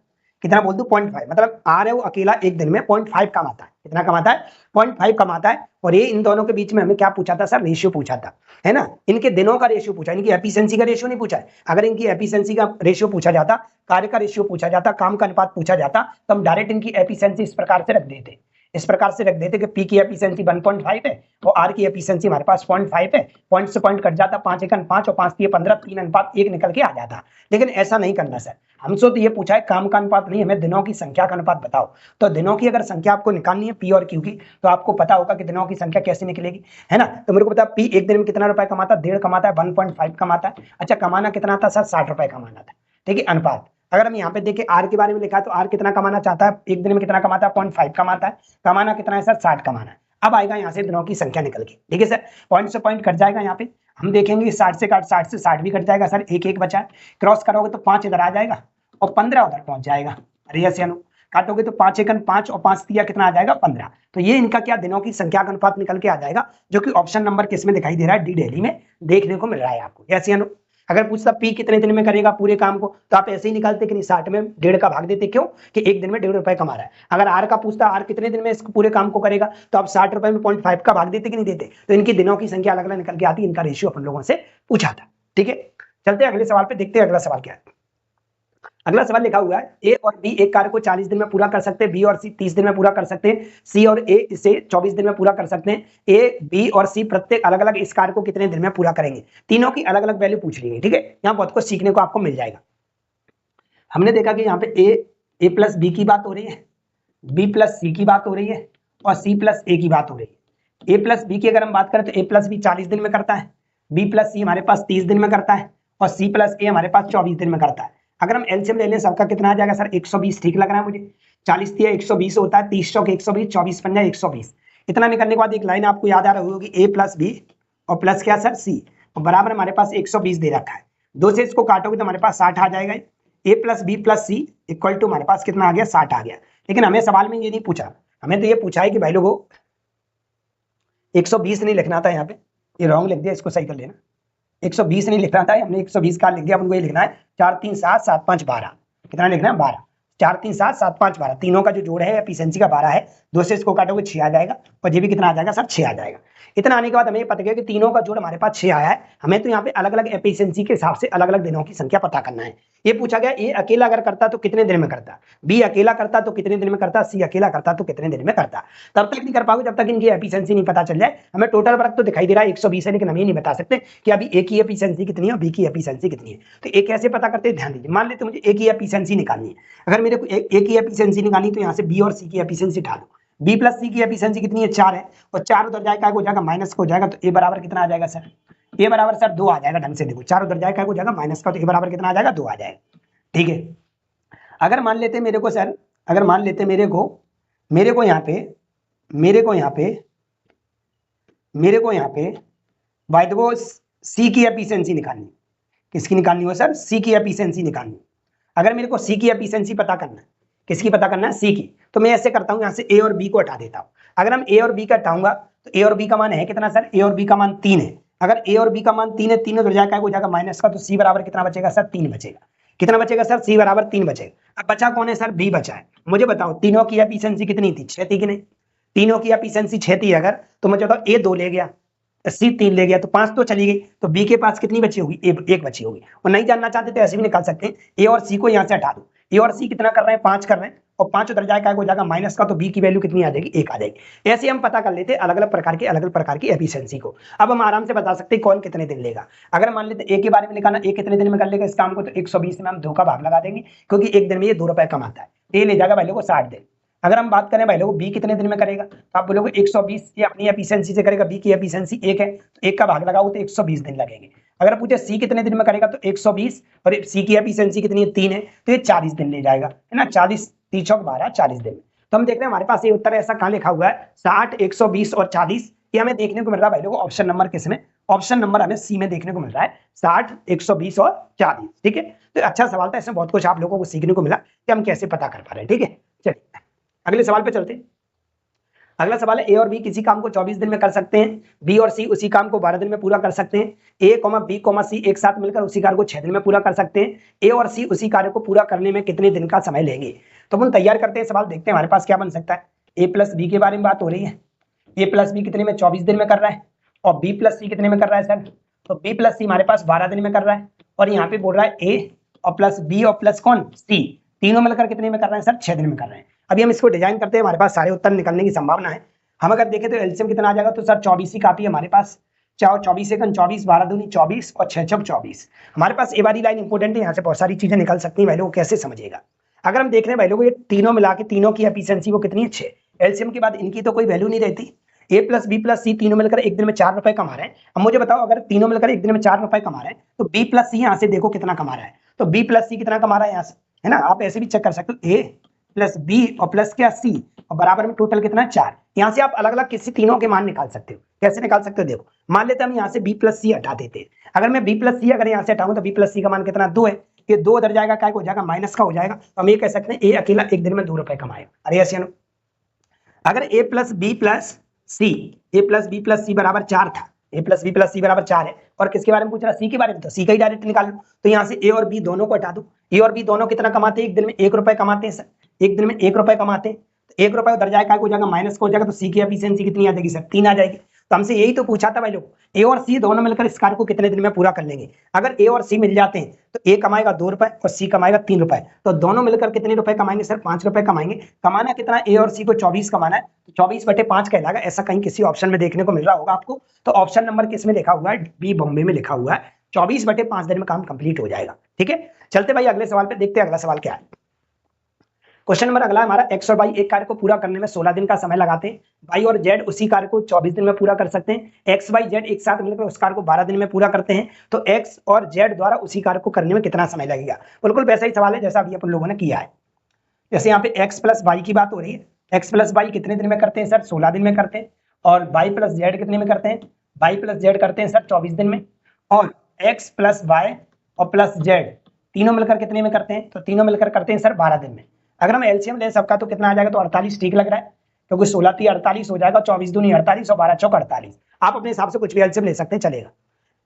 कितना बोल दूं 0.5, मतलब आर है वो अकेला एक दिन में 0.5 कमाता है। कितना कमाता है, 0.5 कमाता है। और ये इन दोनों के बीच में हमें क्या पूछा था सर, रेशियो पूछा था, है ना, इनके दिनों का रेशियो पूछा, इनकी एफिशिएंसी का रेशियो नहीं पूछा है। अगर इनकी एफिशिएंसी का रेशियो पूछा जाता, कार्य का रेशियो पूछा जाता, काम का अनुपात पूछा जाता, तो हम डायरेक्ट इनकी एफिशिएंसी इस प्रकार से रख देते, इस प्रकार से रख देते कि पी की एफिशिएंसी 1.5 है और आर की एफिशिएंसी हमारे पास 0.5 है। पॉइंट से पॉइंट कट जाता, 5 एकन 5 और 5 3 15, 3:1 निकल के आ जाता। लेकिन ऐसा नहीं करना सर, हमसे तो ये पूछा है काम का अनुपात नहीं, हमें दिनों की संख्या का अनुपात बताओ। तो दिनों की अगर संख्या आपको निकालनी है पी और क्यू की, तो आपको पता होगा कि दिनों की संख्या कैसे निकलेगी, है ना। तो मेरे को पता पी एक दिन में कितना रुपए कमाता है, 1.5 कमाता है, 1.5 कमाता है। अच्छा, कमाना कितना था सर, 60 रुपए कमाना था। ठीक है, अनुपात अगर हम यहाँ पे देखें आर के बारे में लिखा है, तो आर कितना कमाना चाहता है, एक दिन में कितना कमाता है, 0.5 कमाता है। कमाना कितना है सर, 60 कमाना है। अब आएगा यहाँ से दिनों की संख्या निकल के, ठीक है सर, पॉइंट से पॉइंट कट जाएगा। यहाँ पे हम देखेंगे 60 से काट, 60 से 60 भी कट जाएगा सर, एक एक बचा है। क्रॉस करोगे तो 5 इधर आ जाएगा और 15 उधर पहुंच जाएगा। अरे ऐसे अनु काटोगे तो 5 एकन 5 और 5 तिया कितना आ जाएगा, 15। तो ये इनका क्या दिनों की संख्या का अनुपात निकल के आ जाएगा, जो कि ऑप्शन नंबर किस में दिखाई दे रहा है, डी दिल्ली में देखने को मिल रहा है आपको। ऐसे अनु अगर पूछता पी कितने दिन में करेगा पूरे काम को, तो आप ऐसे ही निकालते कि नहीं 60 में 1.5 का भाग देते, क्यों कि एक दिन में 1.5 रुपए कमा रहा है। अगर आर का पूछता आर कितने दिन में इस पूरे काम को करेगा, तो आप 60 रुपए में 0.5 का भाग देते कि नहीं देते। तो इनकी दिनों की संख्या अलग अलग निकल के आती, इनका रेशियो अपन लोगों से पूछा था। ठीक है, चलते अगले सवाल पे, देखते हैं अगला सवाल क्या है। अगला सवाल लिखा हुआ है ए और बी एक कार्य को 40 दिन में पूरा कर सकते हैं, बी और सी 30 दिन में पूरा कर सकते हैं, सी और ए इसे 24 दिन में पूरा कर सकते हैं। ए बी और सी प्रत्येक अलग अलग इस कार्य को कितने दिन में पूरा करेंगे। तीनों की अलग अलग वैल्यू पूछ ली है। ठीक है, यहाँ बहुत कुछ सीखने को आपको मिल जाएगा। हमने देखा कि यहाँ पे ए प्लस बी की बात हो रही है, बी प्लस सी की बात हो रही है और सी प्लस ए की बात हो रही है। ए प्लस बी की अगर हम बात करें तो ए प्लस बी 40 दिन में करता है, बी प्लस सी हमारे पास 30 दिन में करता है और सी प्लस ए हमारे पास 24 दिन में करता है। अगर हम एलसीएम ले लें सबका कितना आ जाएगा सर, 120 ठीक लग रहा है मुझे। 40 दिया 120 होता है, 30 चौक 120, 24 पंजा 120। इतना निकलने के बाद एक लाइन आपको याद आ रही होगी, ए प्लस बी और प्लस क्या सर सी, और बराबर हमारे पास 120 दे रखा है। दो से इसको काटोगे तो हमारे पास 60 आ जाएगा। A plus B plus C equal to हमारे पास कितना आ गया, 60 आ गया। लेकिन हमें सवाल में ये नहीं पूछा, हमें तो ये पूछा है कि भाई लोगों 120 नहीं लिखना था, यहाँ पे ये रॉन्ग लिख दिया, इसको सही कर लेना। 120 नहीं लिखना था, हमने 120 का लिख दिया। अपन को ये लिखना है 4 3 7 7 5 12। कितना लिखना है, 12। 4 3 7 7 5 12, तीनों का जो जोड़ है एफिशिएंसी का 12 है। दो से इसको काटोगे 6 आ जाएगा और ये भी कितना आ जाएगा सर, 6 आ जाएगा। इतना आने के बाद हमें ये पता गया कि तीनों का जोड़ हमारे पास 6 आया है। हमें तो यहाँ पे अलग अलग एफिशिएंसी के हिसाब से अलग अलग दिनों की संख्या पता करना है। ये पूछा गया ए अकेला अगर करता तो कितने दिन में करता, बी अकेला करता तो कितने दिन में करता, सी अकेला करता तो कितने दिन में करता। तब तक नहीं कर पाओगे जब तक इनकी एफिशिएंसी नहीं पता चल जाए। हमें टोटल वर्क तो दिखाई दे रहा है 120 है, लेकिन हम ये नहीं बता सकते कि अभी ए की एफिशिएंसी कितनी है और बी की एफिशिएंसी कितनी है। तो ए कैसे पता करते हैं, ध्यान दीजिए। मान लेते मुझे ए की एफिशिएंसी निकालनी है, अगर मेरे को ए की एफिशिएंसी निकालनी तो यहाँ से बी और सी की एफिशिएंसी उठा लो। बी प्लस सी की एफिशिएंसी कितनी है, 4 है, और 4 उधर जाएगा हो जाएगा माइनस का हो जाएगा। तो ए बराबर कितना आ जाएगा सर, ए बराबर सर 2 आ जाएगा। ढंग से देखो, 4 उधर जाएगा हो जाएगा माइनस का, तो ए बराबर कितना आ जाएगा, 2 आ जाएगा। ठीक है, अगर मान लेते मेरे को सर, अगर मान लेते मेरे को यहाँ पे बाय द वे सी की एफिशिएंसी निकालनी, किसकी निकालनी हो सर, सी की एफिशिएंसी निकालनी। अगर मेरे को सी की एफिशिएंसी पता करना है, किसकी पता करना है, सी की, तो मैं ऐसे करता हूं, यहाँ से ए और बी को हटा देता हूं। अगर हम ए और बी का हटाऊंगा तो ए और बी का मान है कितना सर, ए और बी का मान 3 है। अगर ए और बी का मान 3 है, 3 उधर जाएगा हो जाएगा माइनस का, तो सी बराबर कितना बचेगा सर, 3 बचेगा। कितना बचेगा सर, सी बराबर 3 बचेगा। अब बचा कौन है सर, बी बचा है। मुझे बताओ तीनों की एफिशिएंसी कितनी थी, 6 थी कि नहीं। तीनों की एफिशिएंसी 6 थी अगर, तो मुझे बताओ ए 2 ले गया, सी 3 ले गया, तो 5 तो चली गई। तो बी के पास कितनी बची होगी, एक बची होगी। और नहीं जानना चाहते तो ऐसे भी निकाल सकते हैं, ए और सी को यहाँ से हटा दो। ए और सी कितना कर रहे हैं, 5 कर रहे हैं, और 5 उधर जाएगा हो जाएगा माइनस का, तो बी की वैल्यू कितनी आ जाएगी, 1 आ जाएगी। ऐसे हम पता कर लेते हैं अलग अलग प्रकार की एफिशिएंसी को। अब हम आराम से बता सकते हैं कौन कितने दिन लेगा। अगर मान लेते ए के बारे में निकालना, ए कितने दिन में कर लेगा इस काम को, तो 120 में हम 2 का भाग लगा देंगे, क्योंकि एक दिन में ये 2 रुपए कमाता है। ए ले जाएगा भाई लोगों 60 दिन। अगर हम बात करें भाई लोगों बी कितने दिन में करेगा, तो आप बोलोगे 120 ये अपनी एफिशिएंसी से करेगा, बी की एफिशिएंसी 1 है, तो 1 का भाग लगाओ तो 120 दिन लगेंगे। अगर पूछे सी कितने दिन में करेगा, तो 120 और सी की एफिशिएंसी कितनी है, 3 है, तो ये 40 दिन ले जाएगा, है ना। 40 3 चौक 12, 40 दिन। तो हम देख रहे हैं हमारे पास ये उत्तर ऐसा कहाँ लिखा हुआ है, 60 120 और 40। ये हमें देखने को मिल रहा है भाई लोगों ऑप्शन नंबर किसमें, ऑप्शन नंबर हमें सी में देखने को मिल रहा है, 60 120 और 40। ठीक है, तो अच्छा सवाल था, इसमें बहुत कुछ आप लोगों को सीखने को मिला कि हम कैसे पता कर पा रहे हैं। ठीक है, चलिए अगले सवाल पे चलते हैं। अगला सवाल है, ए और बी किसी काम को 24 दिन में कर सकते हैं, बी और सी उसी काम को 12 दिन में पूरा कर सकते हैं, ए बी सी एक साथ मिलकर उसी कार्य को 6 दिन में पूरा कर सकते हैं, ए और सी उसी कार्य को पूरा करने में कितने दिन का समय लेंगे। तो अपन तैयार करते हैं सवाल, देखते हैं हमारे पास क्या बन सकता है। ए प्लस बी के बारे में बात हो रही है, ए प्लस बी कितने में 24 दिन में कर रहा है, और बी प्लस सी कितने में कर रहा है सर, तो बी प्लस सी हमारे पास 12 दिन में कर रहा है, और यहाँ पे बोल रहा है ए और प्लस बी और प्लस कौन सी, तीनों मिलकर कितने में कर रहे हैं सर, 6 दिन में कर रहे हैं। अभी हम इसको डिजाइन करते हैं, हमारे पास सारे उत्तर निकलने की संभावना है। हम अगर देखें तो एलसीएम कितना आ जाएगा, तो सर 24 ही काफी है हमारे पास, 24 से 24, 12 दूनी 24 और 6 छक 24। हमारे पास ए वाली लाइन इंपॉर्टेंट है, यहाँ से बहुत सारी चीजें निकल सकती हैं, वैल्यू को कैसे समझिएगा। अगर हम देख रहे हैं वैल्यू को, ये तीनों मिला के तीनों की एफिशिएंसी वो कितनी है 6, एलसीएम के बाद इनकी तो कोई वैल्यू नहीं रहती। ए प्लस बी प्लस सी तीनों मिलकर एक दिन में 4 रुपए कमा रहे हैं। अब मुझे बताओ, अगर तीनों मिलकर एक दिन में 4 रुपए कमा रहे हैं, तो बी प्लस सी यहाँ से देखो कितना कमा रहा है, तो बी प्लस सी कितना कमा रहा है यहाँ से, है ना। आप ऐसे भी चेक कर सकते हो, ए प्लस बी और प्लस क्या सी, और बराबर में टोटल कितना है 4। यहाँ से आप अलग अलग किसी तीनों के मान निकाल सकते हो। कैसे निकाल सकते हो, देखो मान लेते हैं हम यहाँ से बी प्लस सी हटा देते हैं। अगर मैं बी प्लस सी अगर यहाँ से हटाऊं तो बी प्लस सी का मान कितना 2 है, ये 2 उधर जाएगा, क्या हो जाएगा माइनस का हो जाएगा। तो हम ये कह सकते हैं ए अकेला एक दिन में 2 रुपए कमाएगा। अरे ऐसे अगर ए प्लस बी प्लस सी बराबर 4 था, ए प्लस बी प्लस सी बराबर 4 है, और किसके बारे में पूछ रहा है, सी के बारे में, तो सी का ही डायरेक्ट निकाल लो। तो यहाँ से ए और बी दोनों को हटा दो, ए और बी दोनों कितना कमाते हैं एक दिन में, 1 रुपए कमाते हैं सर, एक दिन में 1 रुपए कमाते हैं। तो 1 रुपए उधर जाएगा, हो जाएगा माइनस को हो जाएगा, तो सी की एफिशिएंसी कितनी आ जाएगी सर, 3 आ जाएगी। तो हमसे यही तो पूछा था भाई लोग, ए और सी दोनों मिलकर इस कार्य को कितने दिन में पूरा कर लेंगे। अगर ए और सी मिल जाते हैं तो ए कमाएगा 2 रुपए और सी कमाएगा 3 रुपए, तो दोनों मिलकर कितने रुपए कमाएंगे सर, 5 रुपए कमाएंगे। कमाना कितना, ए और सी को 24 कमाना है, तो 24/5 कहलाएगा। ऐसा कहीं किसी ऑप्शन में देखने को मिल रहा होगा आपको, तो ऑप्शन नंबर किस में लिखा हुआ है, बी बॉम्बे में लिखा हुआ है। 24/5 दिन में काम कंप्लीट हो जाएगा। ठीक है, चलते भाई अगले सवाल पे, देखते हैं अगला सवाल क्या है। क्वेश्चन नंबर अगला हमारा, एक्स और वाई एक कार्य को पूरा करने में 16 दिन का समय लगाते हैं, वाई और जेड उसी कार्य को 24 दिन में पूरा कर सकते हैं, एक्स वाई जेड एक साथ मिलकर उस कार्य को 12 दिन में पूरा करते हैं, तो एक्स और जेड द्वारा उसी कार्य को करने में कितना समय लगेगा। बिल्कुल वैसा ही सवाल है जैसा अभी अपन लोगों ने किया है। जैसे यहाँ पे एक्स प्लस वाई की बात हो रही है, एक्स प्लस वाई कितने दिन में करते हैं सर, 16 दिन में करते हैं, और वाई प्लस जेड कितने में करते हैं, वाई प्लस जेड करते हैं सर 24 दिन में, और एक्स प्लस वाई और प्लस जेड तीनों मिलकर कितने में करते हैं, तो तीनों मिलकर करते हैं सर 12 दिन में। अगर हम एलसीएम ले सबका तो कितना आ जाएगा, तो 48 ठीक लग रहा है, क्योंकि 16 3 48 हो जाएगा, 24 दूनी 48 और 12 चौक 48। आप अपने हिसाब से कुछ भी एलसीएम ले सकते हैं, चलेगा।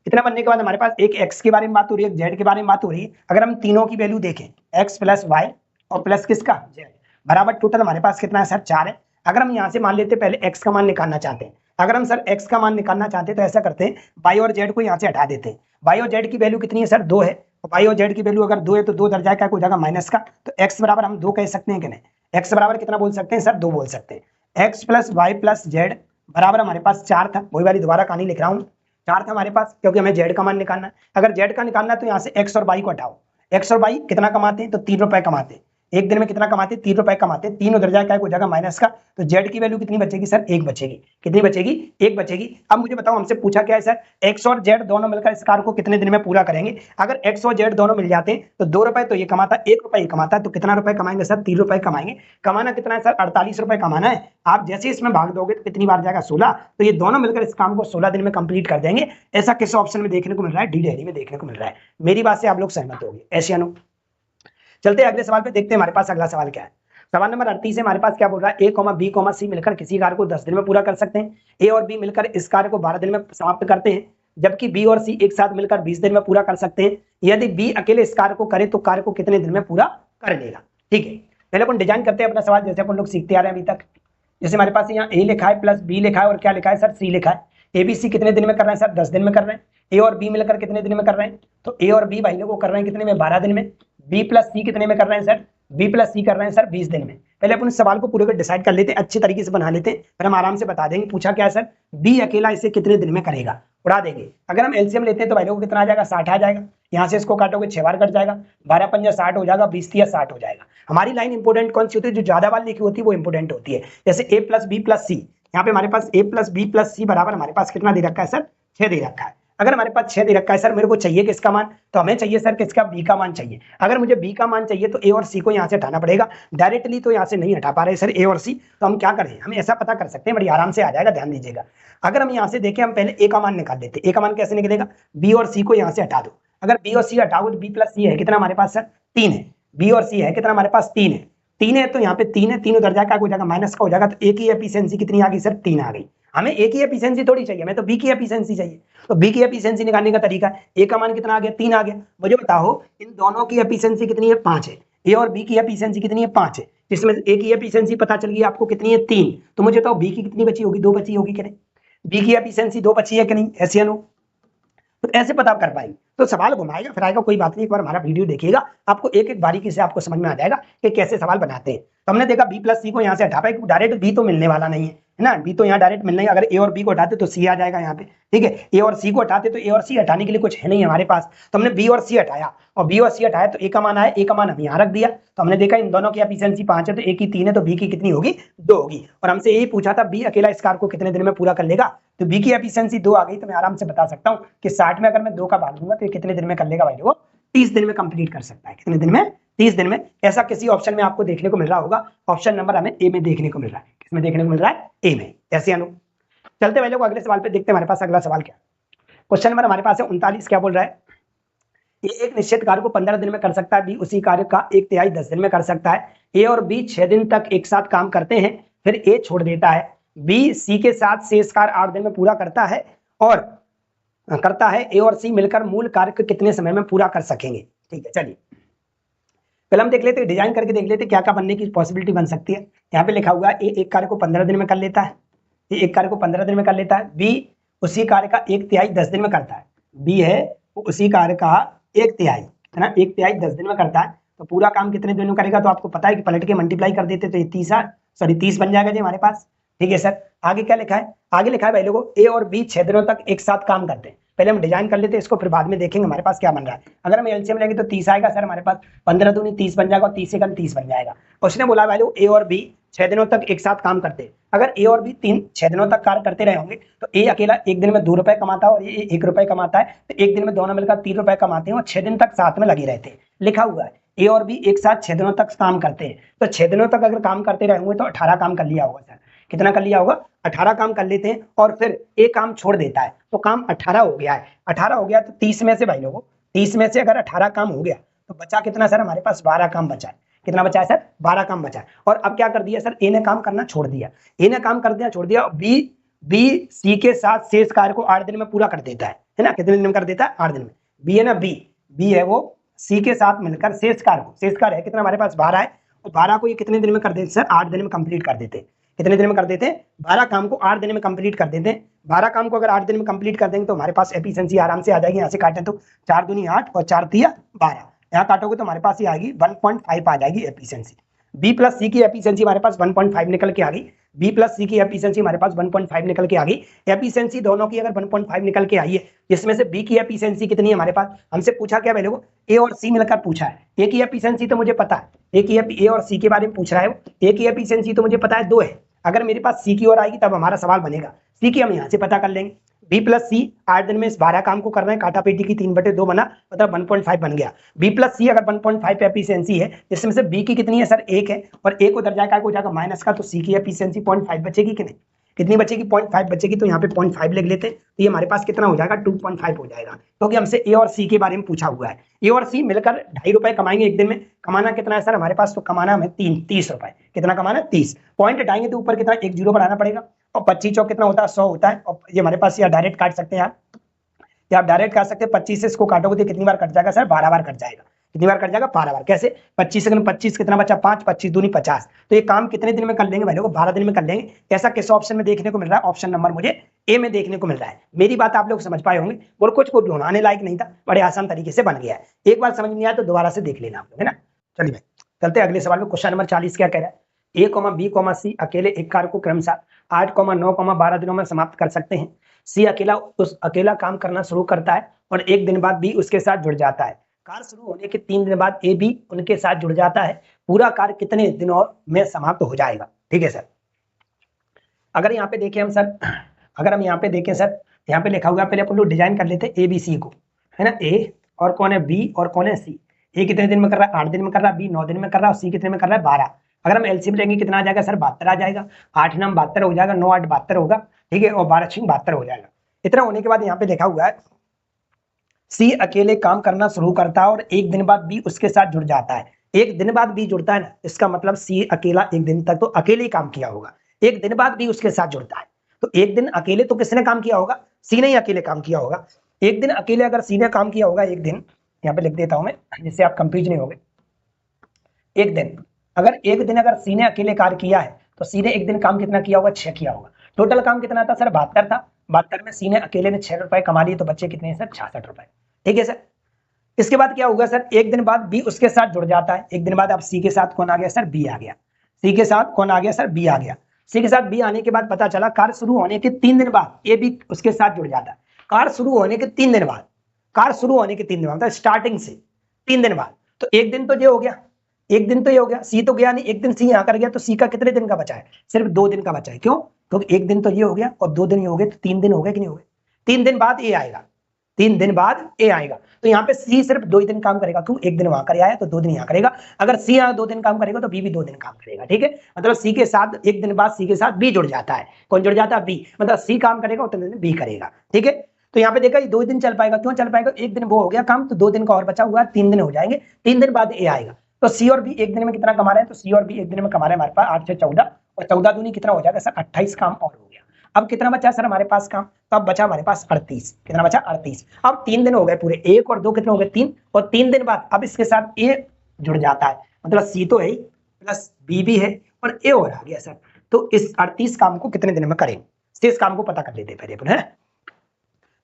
इतना बनने के बाद हमारे पास एक एक्स के बारे में बात हो रही है, एक जेड के बारे में बात हो रही है। अगर हम तीनों की वैल्यू देखें, एक्स प्लस वाई और प्लस किसका जेड, बराबर टोटल हमारे पास कितना है सर 4 है। अगर हम यहाँ से मान लेते पहले एक्स का मान निकालना चाहते हैं, अगर हम सर एक्स का मान निकालना चाहते हैं तो ऐसा करते हैं, वाई और जेड को यहाँ से हटा देते हैं। वाई और जेड की वैल्यू कितनी है सर 2 है, वाई और जेड की वैल्यू अगर 2 है तो 2 दर जाएगा, हो जाएगा माइनस का, तो एक्स बराबर हम 2 कह सकते हैं कि नहीं, एक्स बराबर कितना बोल सकते हैं सर 2 बोल सकते हैं। X plus Y plus Z बराबर हमारे पास 4 था, वही वाली दोबारा कहानी लिख रहा हूँ, 4 था हमारे पास, क्योंकि हमें जेड का मान निकालना है। अगर जेड का निकालना है तो यहाँ से एक्स और वाई को हटाओ, एक्स और वाई कितना कमाते हैं, तो 3 रुपए कमाते हैं, एक दिन में कितना कमाते हैं 3 रुपए कमाते हैं, 3 उधर जाएगा हो जाएगा माइनस का, तो जेड की वैल्यू कितनी बचेगी सर 1 बचेगी, कितनी बचेगी 1 बचेगी। अब मुझे बताओ, हमसे पूछा क्या है सर, एक्स और जेड दोनों मिलकर इस कार्य को कितने दिन में पूरा करेंगे। अगर एक्स और जेड दोनों मिल जाते हैं तो 2 रुपए तो ये कमाता है, 1 रुपए ये कमाता है, तो कितना रुपए कमाएंगे सर 3 रुपए कमाएंगे। कमाना कितना है सर 48 रुपए कमाना है। आप जैसे इसमें भाग दोगे तो कितनी बार जाएगा 16, तो ये दोनों मिलकर इस काम को 16 दिन में कंप्लीट कर देंगे। ऐसा किस ऑप्शन में देखने को मिल रहा है, डी डेहरी में देखने को मिल रहा है। मेरी बात से आप लोग सहमत होंगे, ऐसे अनु। चलते हैं अगले सवाल पे, देखते हैं हमारे पास अगला सवाल क्या है। सवाल नंबर 38 है, हमारे पास क्या बोल रहा है, ए बी सी मिलकर किसी कार्य को 10 दिन में पूरा कर सकते हैं, ए और बी मिलकर इस कार्य को 12 दिन में समाप्त करते हैं, जबकि बी और सी एक साथ मिलकर 20 दिन में पूरा कर सकते हैं। यदि बी अकेले इस कार्य को करे तो कार्य को कितने दिन में पूरा कर लेगा। ठीक है, पहले अपन डिजाइन करते हैं अपना सवाल, जैसे अपन लोग सीखते आ रहे हैं अभी तक। जैसे हमारे पास यहाँ ए लिखा है प्लस बी लिखा है और क्या लिखा है सर सी लिखा है। ए बी सी कितने दिन में कर रहे हैं सर 10 दिन में कर रहे हैं। ए और बी मिलकर कितने दिन में कर रहे हैं, तो ए और बी भाई लोग को कर रहे हैं कितने में 12 दिन में। बी प्लस सी कितने में कर रहे हैं सर, बी प्लस सी कर रहे हैं सर 20 दिन में। पहले अपन इस सवाल को पूरे को डिसाइड कर लेते हैं, अच्छे तरीके से बना लेते हैं, फिर हम आराम से बता देंगे। पूछा क्या है सर, बी अकेला इसे कितने दिन में करेगा, उड़ा देंगे। अगर हम एलसीएम लेते हैं तो भाई लोग कितना आ जाएगा 60 आ जाएगा, यहाँ से इसको काटोगे 6 बार कट जाएगा, 12 पंजा 60 हो जाएगा, 20 तिया 60 हो जाएगा। हमारी लाइन इंपोर्टेंट कौन सी होती है, जो ज्यादा बार लिखी होती है वो इंपोर्टेंट होती है। जैसे ए प्लस बी प्लस सी, यहाँ पे हमारे पास ए प्लस बी प्लस सी बराबर हमारे पास कितना दे रखा है सर 6 दे रखा है। अगर हमारे पास 6 दे रखा है सर, मेरे को चाहिए किसका मान, तो हमें चाहिए सर किसका बी का मान चाहिए। अगर मुझे बी का मान चाहिए तो ए और सी को यहाँ से हटाना पड़ेगा, डायरेक्टली तो यहाँ से नहीं हटा पा रहे सर ए और सी, तो हम क्या करें, हम ऐसा पता कर सकते हैं, बड़ी आराम से आ जाएगा, ध्यान दीजिएगा। अगर हम यहाँ से देखें, हम पहले ए का मान निकाल देते हैं। ए का मान कैसे निकलेगा, बी और सी को यहाँ से हटा दो। अगर बी और सी हटाओ तो बी प्लस सी है कितना हमारे पास सर 3 है, बी और सी है कितना हमारे पास 3 है, 3 है तो यहाँ पे 3 है, 3 उधर जाकर हो जाएगा माइनस का हो जाएगा, तो ए की एफिशिएंसी कितनी आ गई सर 3 आ गई। हमें ए की एफिशिएंसी थोड़ी चाहिए, हमें तो बी की एफिशिएंसी चाहिए। तो बी की एफिशिएंसी निकालने का तरीका, ए का मान कितना आ गया 3 आ गया। मुझे बताओ इन दोनों की एफिशिएंसी कितनी है 5 है, ए और बी की एफिशिएंसी कितनी है 5 है, जिसमें ए की एफिशिएंसी पता चल गई आपको कितनी है 3, तो मुझे बताओ बी की कितनी बची होगी 2 बची होगी कि नहीं, बी की एफिशिएंसी 2 बची है कि नहीं, ऐसे नो, तो ऐसे पता कर पाएंगे। तो सवाल घुमाएगा फिराएगा कोई बात नहीं, एक बार हमारा वीडियो देखिएगा, आपको एक एक बारीकी से आपको समझ में आ जाएगा कि कैसे सवाल बनाते हैं। तो हमने देखा बी प्लस सी को यहाँ से हटा पाए, डायरेक्ट बी तो मिलने वाला नहीं है ना, बी तो यहाँ डायरेक्ट मिलना है, अगर ए और बी को हटाते तो सी आ जाएगा यहाँ पे, ठीक है, ए और सी को हटाते तो ए और सी हटाने के लिए कुछ है नहीं हमारे पास, तो हमने बी और सी हटाया, और बी और सी हटाया तो ए का मान आया, ए का मान हम यहाँ रख दिया, तो हमने देखा इन दोनों की एफिशिएंसी 5 है, तो ए की 3 है तो बी की कितनी होगी 2 होगी, और हमसे यही पूछा था बी अकेला इस कार्य को कितने दिन में पूरा कर लेगा, तो बी की एफिशिएंसी 2 आ गई, तो मैं आराम से बता सकता हूँ कि 60 में अगर मैं 2 का भाग दूंगा तो ये कितने दिन में कर लेगा भाई, वो 30 दिन में कंप्लीट कर सकता है, कितने दिन में 30 दिन में। ऐसा किसी ऑप्शन में आपको देखने को मिल रहा होगा, ऑप्शन नंबर हमें ए में देखने को मिल रहा है, किसमें देखने को मिल रहा है ए में, ऐसे अनु। चलते भाई लोग अगले सवाल पे देखते हैं, हमारे पास अगला सवाल क्या, क्वेश्चन नंबर हमारे पास है 39, क्या बोल रहा है, ये एक निश्चित कार्य को 15 दिन में कर सकता है, बी उसी कार्य का 1/3 10 दिन में कर सकता है, ए और बी 6 दिन तक एक साथ काम करते हैं, फिर ए छोड़ देता है, बी सी के साथ शेष कार्य 8 दिन में पूरा करता है, ए और सी मिलकर मूल कार्य को कितने समय में पूरा कर सकेंगे। ठीक है, चलिए पहले हम देख लेते हैं, डिजाइन करके देख लेते हैं क्या क्या बनने की पॉसिबिलिटी बन सकती है। यहाँ पे लिखा हुआ है ए एक कार्य को 15 दिन में कर लेता है, ये एक कार्य को 15 दिन में कर लेता है, बी उसी कार्य का 1/3 10 दिन में करता है, बी है वो उसी कार्य का 1/3 है ना, 1/3 10 दिन में करता है, तो पूरा काम कितने दिन में करेगा, तो आपको पता है कि पलट के मल्टीप्लाई कर देते तो ये 30 बन जाएगा जी हमारे पास। ठीक है सर, आगे क्या लिखा है, आगे लिखा है भाई लोगों ए और बी 6 दिनों तक एक साथ काम करते हैं, पहले हम डिजाइन कर लेते हैं इसको, फिर बाद में देखेंगे हमारे पास क्या बन रहा है। अगर हम एलसीएम लेंगे तो 30 आएगा सर हमारे पास, 15 दूनी 30 बन जाएगा, और 30 से कम 30 बन जाएगा। उसने बोला भाई लोग ए और बी 6 दिनों तक एक साथ काम करते हैं, अगर ए और बी 6 दिनों तक कार्य करते रहे होंगे तो ए अकेला एक दिन में 2 रुपए कमाता है और ये 1 रुपए कमाता है, तो एक दिन में दोनों मिलकर 3 रुपए कमाते हैं और 6 दिन तक साथ में लगे रहते हैं। लिखा हुआ है ए और बी एक साथ 6 दिनों तक काम करते हैं, तो 6 दिनों तक अगर काम करते रहे होंगे तो 18 काम कर लिया होगा सर, कितना कर लिया होगा 18 काम कर लेते हैं, और फिर एक काम छोड़ देता है तो काम 18 हो गया है, 18 हो गया तो 30 में से भाई लोगों 30 में से अगर 18 काम हो गया तो बचा कितना सर हमारे पास 12 काम बचा है, कितना बचा है सर 12 काम बचा है। और अब क्या कर दिया सर ए ने काम करना छोड़ दिया, ए ने काम कर दिया छोड़ दिया, बी सी के साथ शेष कार्य को 8 दिन में पूरा कर देता है ना, कितने दिन में कर देता है 8 दिन में, बी है ना बी है वो सी के साथ मिलकर शेष कार्य है कितना हमारे पास 12 है, और 12 को ये कितने दिन में कर देते सर 8 दिन में कंप्लीट कर देते, कितने दिन में कर देते हैं 12 काम को 8 दिन में कंप्लीट कर देते हैं। 12 काम को अगर 8 दिन में कंप्लीट कर देंगे तो हमारे पास एफिशिएंसी आराम से आ जाएगी, यहाँ से काटें तो 4 दूनी 8 और 4 तिया 12, यहाँ काटोगे तो हमारे पास ये आएगी 1.5 आ जाएगी एफिशिएंसी। बी प्लस सी की एफिशिएंसी हमारे पास 1.5 निकल के आ गई, बी प्लस सी की एफिशिएंसी हमारे पास 1.5 निकल के आ गई, एफिशिएंसी दोनों की अगर 1.5 निकल के आई है, जिसमें से बी की एफिशिएंसी कितनी है हमारे पास, हमसे पूछा क्या पहले को ए और सी मिलकर पूछा है, ए की एफिशिएंसी तो मुझे पता है, ए और सी के बारे में पूछ रहा है, ए की एफिशिएंसी तो मुझे पता है 2 है, अगर मेरे पास सी की ओर आएगी तब हमारा सवाल बनेगा, सी की हम यहाँ से पता कर लेंगे, बी प्लस सी 8 दिन में इस 12 काम को करना है, काटा पेटी की 3/2 बना, मतलब 1.5 बन गया। बी प्लस सी अगर 1.5 एफिशिएंसी है, जिसमें से बी की कितनी है सर 1 है, और ए को दर्जा का हो जाएगा माइनस का, तो सी की एफिशिएंसी 0.5 बचेगी कि नहीं, कितनी बचेगी 0.5 बचेगी, तो यहाँ पे 0.5 लिख लेते हैं, तो ये हमारे पास कितना हो जाएगा 2.5 हो जाएगा, क्योंकि हमसे ए और सी के बारे में पूछा हुआ है। ए और सी मिलकर 2.5 रुपए कमाएंगे एक दिन में, कमाना कितना है सर हमारे पास, तो कमाना हमें 30 रुपए, कितना कमाना 30, पॉइंट हटाएंगे तो ऊपर कितना 1 जीरो बढ़ाना पड़ेगा, और 25 चौक कितना होता है 100 होता है, और ये हमारे पास या डायरेक्ट काट सकते हैं आप डायरेक्ट काट सकते हैं, 25 से इसको काटोगे तो कितनी बार कट जाएगा सर 12 बार कट जाएगा, कितनी बार कट जाएगा 12 बार, कैसे 25 से 25 कितना बचा 5, 25 दूनी 50, तो ये काम कितने दिन में कर लेंगे भाई लोग 12 दिन में कर लेंगे। ऐसा किस ऑप्शन में देखने को मिल रहा है, ऑप्शन नंबर मुझे ए में देखने को मिल रहा है। मेरी बात आप लोग समझ पाए होंगे, और कुछ को ढूंढाने लायक नहीं था, बड़े आसान तरीके से बन गया है, एक बार समझ नहीं आया तो दोबारा से देख लेना आप लोग, है ना। चलिए भाई चलते अगले सवाल में, क्वेश्चन नंबर 40 क्या कह रहा है, ए, बी, सी अकेले एक कार्य को क्रमशः 8, 9, 12 दिनों में समाप्त कर सकते हैं, सी अकेला काम करना शुरू करता है और एक दिन बाद बी उसके साथ जुड़ जाता है, कार्य शुरू होने के 3 दिन बाद ए बी उनके साथ जुड़ जाता है, पूरा कार्य कितने दिनों में समाप्त हो जाएगा। ठीक है सर, अगर यहाँ पे देखें हम सर, अगर हम यहाँ पे देखें सर, यहाँ पे लिखा हुआ है, पहले अपन लोग डिजाइन कर लेते हैं ए बी सी को, है ना, ए और कौन है बी और कौन है सी, ए कितने दिन में कर रहा है 8 दिन में कर रहा है, बी 9 दिन में कर रहा है, और सी कितने में कर रहा है 12। अगर हम एलसीएम लेंगे कितना आ जाएगा सर 72 आ जाएगा, 8 9 72 हो जाएगा, 9 8 72 होगा, ठीक है, और 12 6 72 हो जाएगा। इतना होने के बाद यहाँ पे देखा हुआ है सी अकेले काम करना शुरू करता है और एक दिन बाद बी उसके साथ जुड़ जाता है, एक दिन बाद बी जुड़ता है ना, इसका मतलब सी अकेला एक दिन तक तो अकेले ही काम किया होगा, एक दिन बाद बी उसके साथ जुड़ता है, तो एक दिन अकेले तो किसने काम किया होगा, सी ने ही अकेले काम किया होगा। एक दिन अकेले अगर सी ने काम किया होगा, एक दिन यहाँ पे लिख देता हूं मैं जिससे आप कंफ्यूज नहीं होगे। एक दिन अगर सी ने अकेले कार्य किया है तो सी ने एक दिन काम कितना किया होगा, 6 किया होगा। टोटल काम कितना था सर, 72 था। 72 में सी ने अकेले ने 6 रुपए कमा लिए, तो बच्चे कितने हैं सर, 66 रुपए। ठीक है सर। इसके बाद क्या होगा सर, एक दिन बाद बी उसके साथ जुड़ जाता है। एक दिन बाद अब सी के साथ कौन आ गया सर, बी आ गया। सी के साथ कौन आ गया सर, बी आ गया। सी के साथ बी आने के बाद पता चला कार्य शुरू होने के 3 दिन बाद ए भी उसके साथ जुड़ जाता है। कार्य शुरू होने के 3 दिन बाद, मतलब स्टार्टिंग से 3 दिन बाद, तो एक दिन तो ये हो गया, एक दिन तो ये हो गया, सी तो गया नहीं, एक दिन सी यहां कर गया, तो सी का कितने दिन का बचा है, सिर्फ 2 दिन का बचा है। क्यों, क्योंकि एक दिन तो ये हो गया और 2 दिन ये हो गए, तो 3 दिन हो गए कि नहीं हो गए। 3 दिन बाद ए आएगा, 3 दिन बाद ए आएगा, तो यहाँ पे सी सिर्फ 2 ही दिन काम करेगा। क्यों, एक दिन वहां कर आया तो 2 दिन यहाँ करेगा। अगर सी यहाँ 2 दिन काम करेगा तो बी भी 2 दिन काम करेगा। ठीक है, मतलब सी के साथ एक दिन बाद सी के साथ बी जुड़ जाता है। कौन जुड़ जाता है, बी। मतलब सी काम करेगा उतने दिन बी करेगा। ठीक है, तो यहाँ पे देखा ये 2 दिन चल पाएगा। क्यों चल पाएगा, एक दिन वो हो गया काम, तो 2 दिन का और बचा हुआ, 3 दिन हो जाएंगे। 3 दिन बाद ए आएगा, तो सी और बी एक दिन में कितना कमा रहे हैं, तो सी और बी एक दिन में कमा रहे हैं हमारे पास 8 से 14, और 14 दूनी कितना हो जाएगा सर, 28 काम और हो गया। अब कितना बचा सर हमारे पास काम, तो अब बचा हमारे पास 38। कितना बचा, 38। अब 3 दिन हो गए पूरे, 1 और 2 कितने हो गए, 3, और 3 दिन बाद अब इसके साथ ए जुड़ जाता है, मतलब सी तो है प्लस बी भी है और ए और आ गया सर। तो इस 38 काम को कितने दिन में करेंगे, शेष काम को पता कर लेते हैं पहले अपन, है।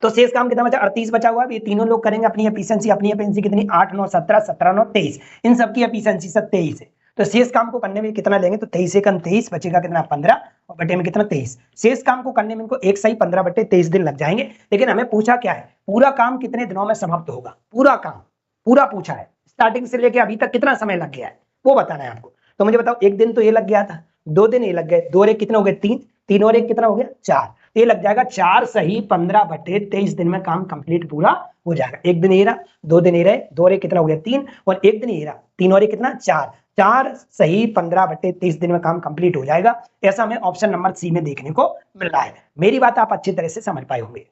तो शेष काम कितना बचा, 38 बचा हुआ है। ये तीनों लोग करेंगे अपनी एफिशिएंसी कितनी, 8 9 17, 17 9 23, इन सबकी एफिशिएंसी 23 है। तो शेष काम को करने में कितना लेंगे, तो 23 एकम 23, बचेगा कितना 15, और बटे में कितना 23। शेष काम को करने में इनको एक सही 15 बटे 23 दिन लग जाएंगे। लेकिन हमें पूछा क्या है, पूरा काम कितने दिनों में समाप्त होगा, पूरा काम पूरा पूछा है, स्टार्टिंग से लेके अभी तक कितना समय लग गया है वो बताना है आपको। तो मुझे बताओ, एक दिन तो ये लग गया था, 2 दिन ये लग गए, 2 और 1 कितना हो गए, 3, 3 और 1 कितना हो गया 4, ये लग जाएगा 4 सही 15 बटे 23 दिन में काम कंप्लीट पूरा हो जाएगा। एक दिन ये रहा, 2 दिन ये रहे, 2 और 1 कितना हो गया 3, और एक दिन ये रहा, 3 और 1 कितना 4, 4 सही 15 बटे 23 दिन में काम कंप्लीट हो जाएगा। ऐसा हमें ऑप्शन नंबर सी में देखने को मिल रहा है। मेरी बात आप अच्छी तरह से समझ पाए होंगे।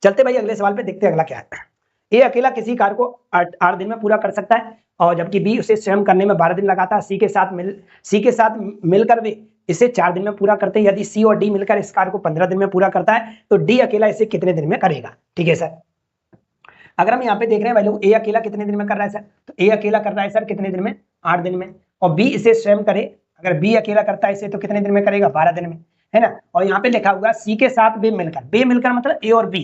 चलते भाई अगले सवाल पे, देखते हैं अगला क्या है। ए अकेला किसी कार्य को 8 दिन में पूरा कर सकता है, और जबकि बी उसे स्वयं करने में 12 दिन लगाता है। सी के साथ मिलकर वे इसे 4 दिन में पूरा करते हैं। यदि सी और डी मिलकर इस कार्य को 15 दिन में पूरा करता है, तो डी अकेला इसे कितने दिन में करेगा। ठीक है सर, अगर हम यहाँ पे देख रहे हैं भाई लोग, ए अकेला कितने दिन में कर रहा है सर, तो ए अकेला कर रहा है सर कितने दिन में, 8 दिन में, और बी इसे स्वयं करे, अगर बी अकेला करता है इसे तो कितने दिन में करेगा, 12 दिन में, है ना। और यहाँ पे लिखा हुआ सी के साथ बे मिलकर मतलब ए और बी,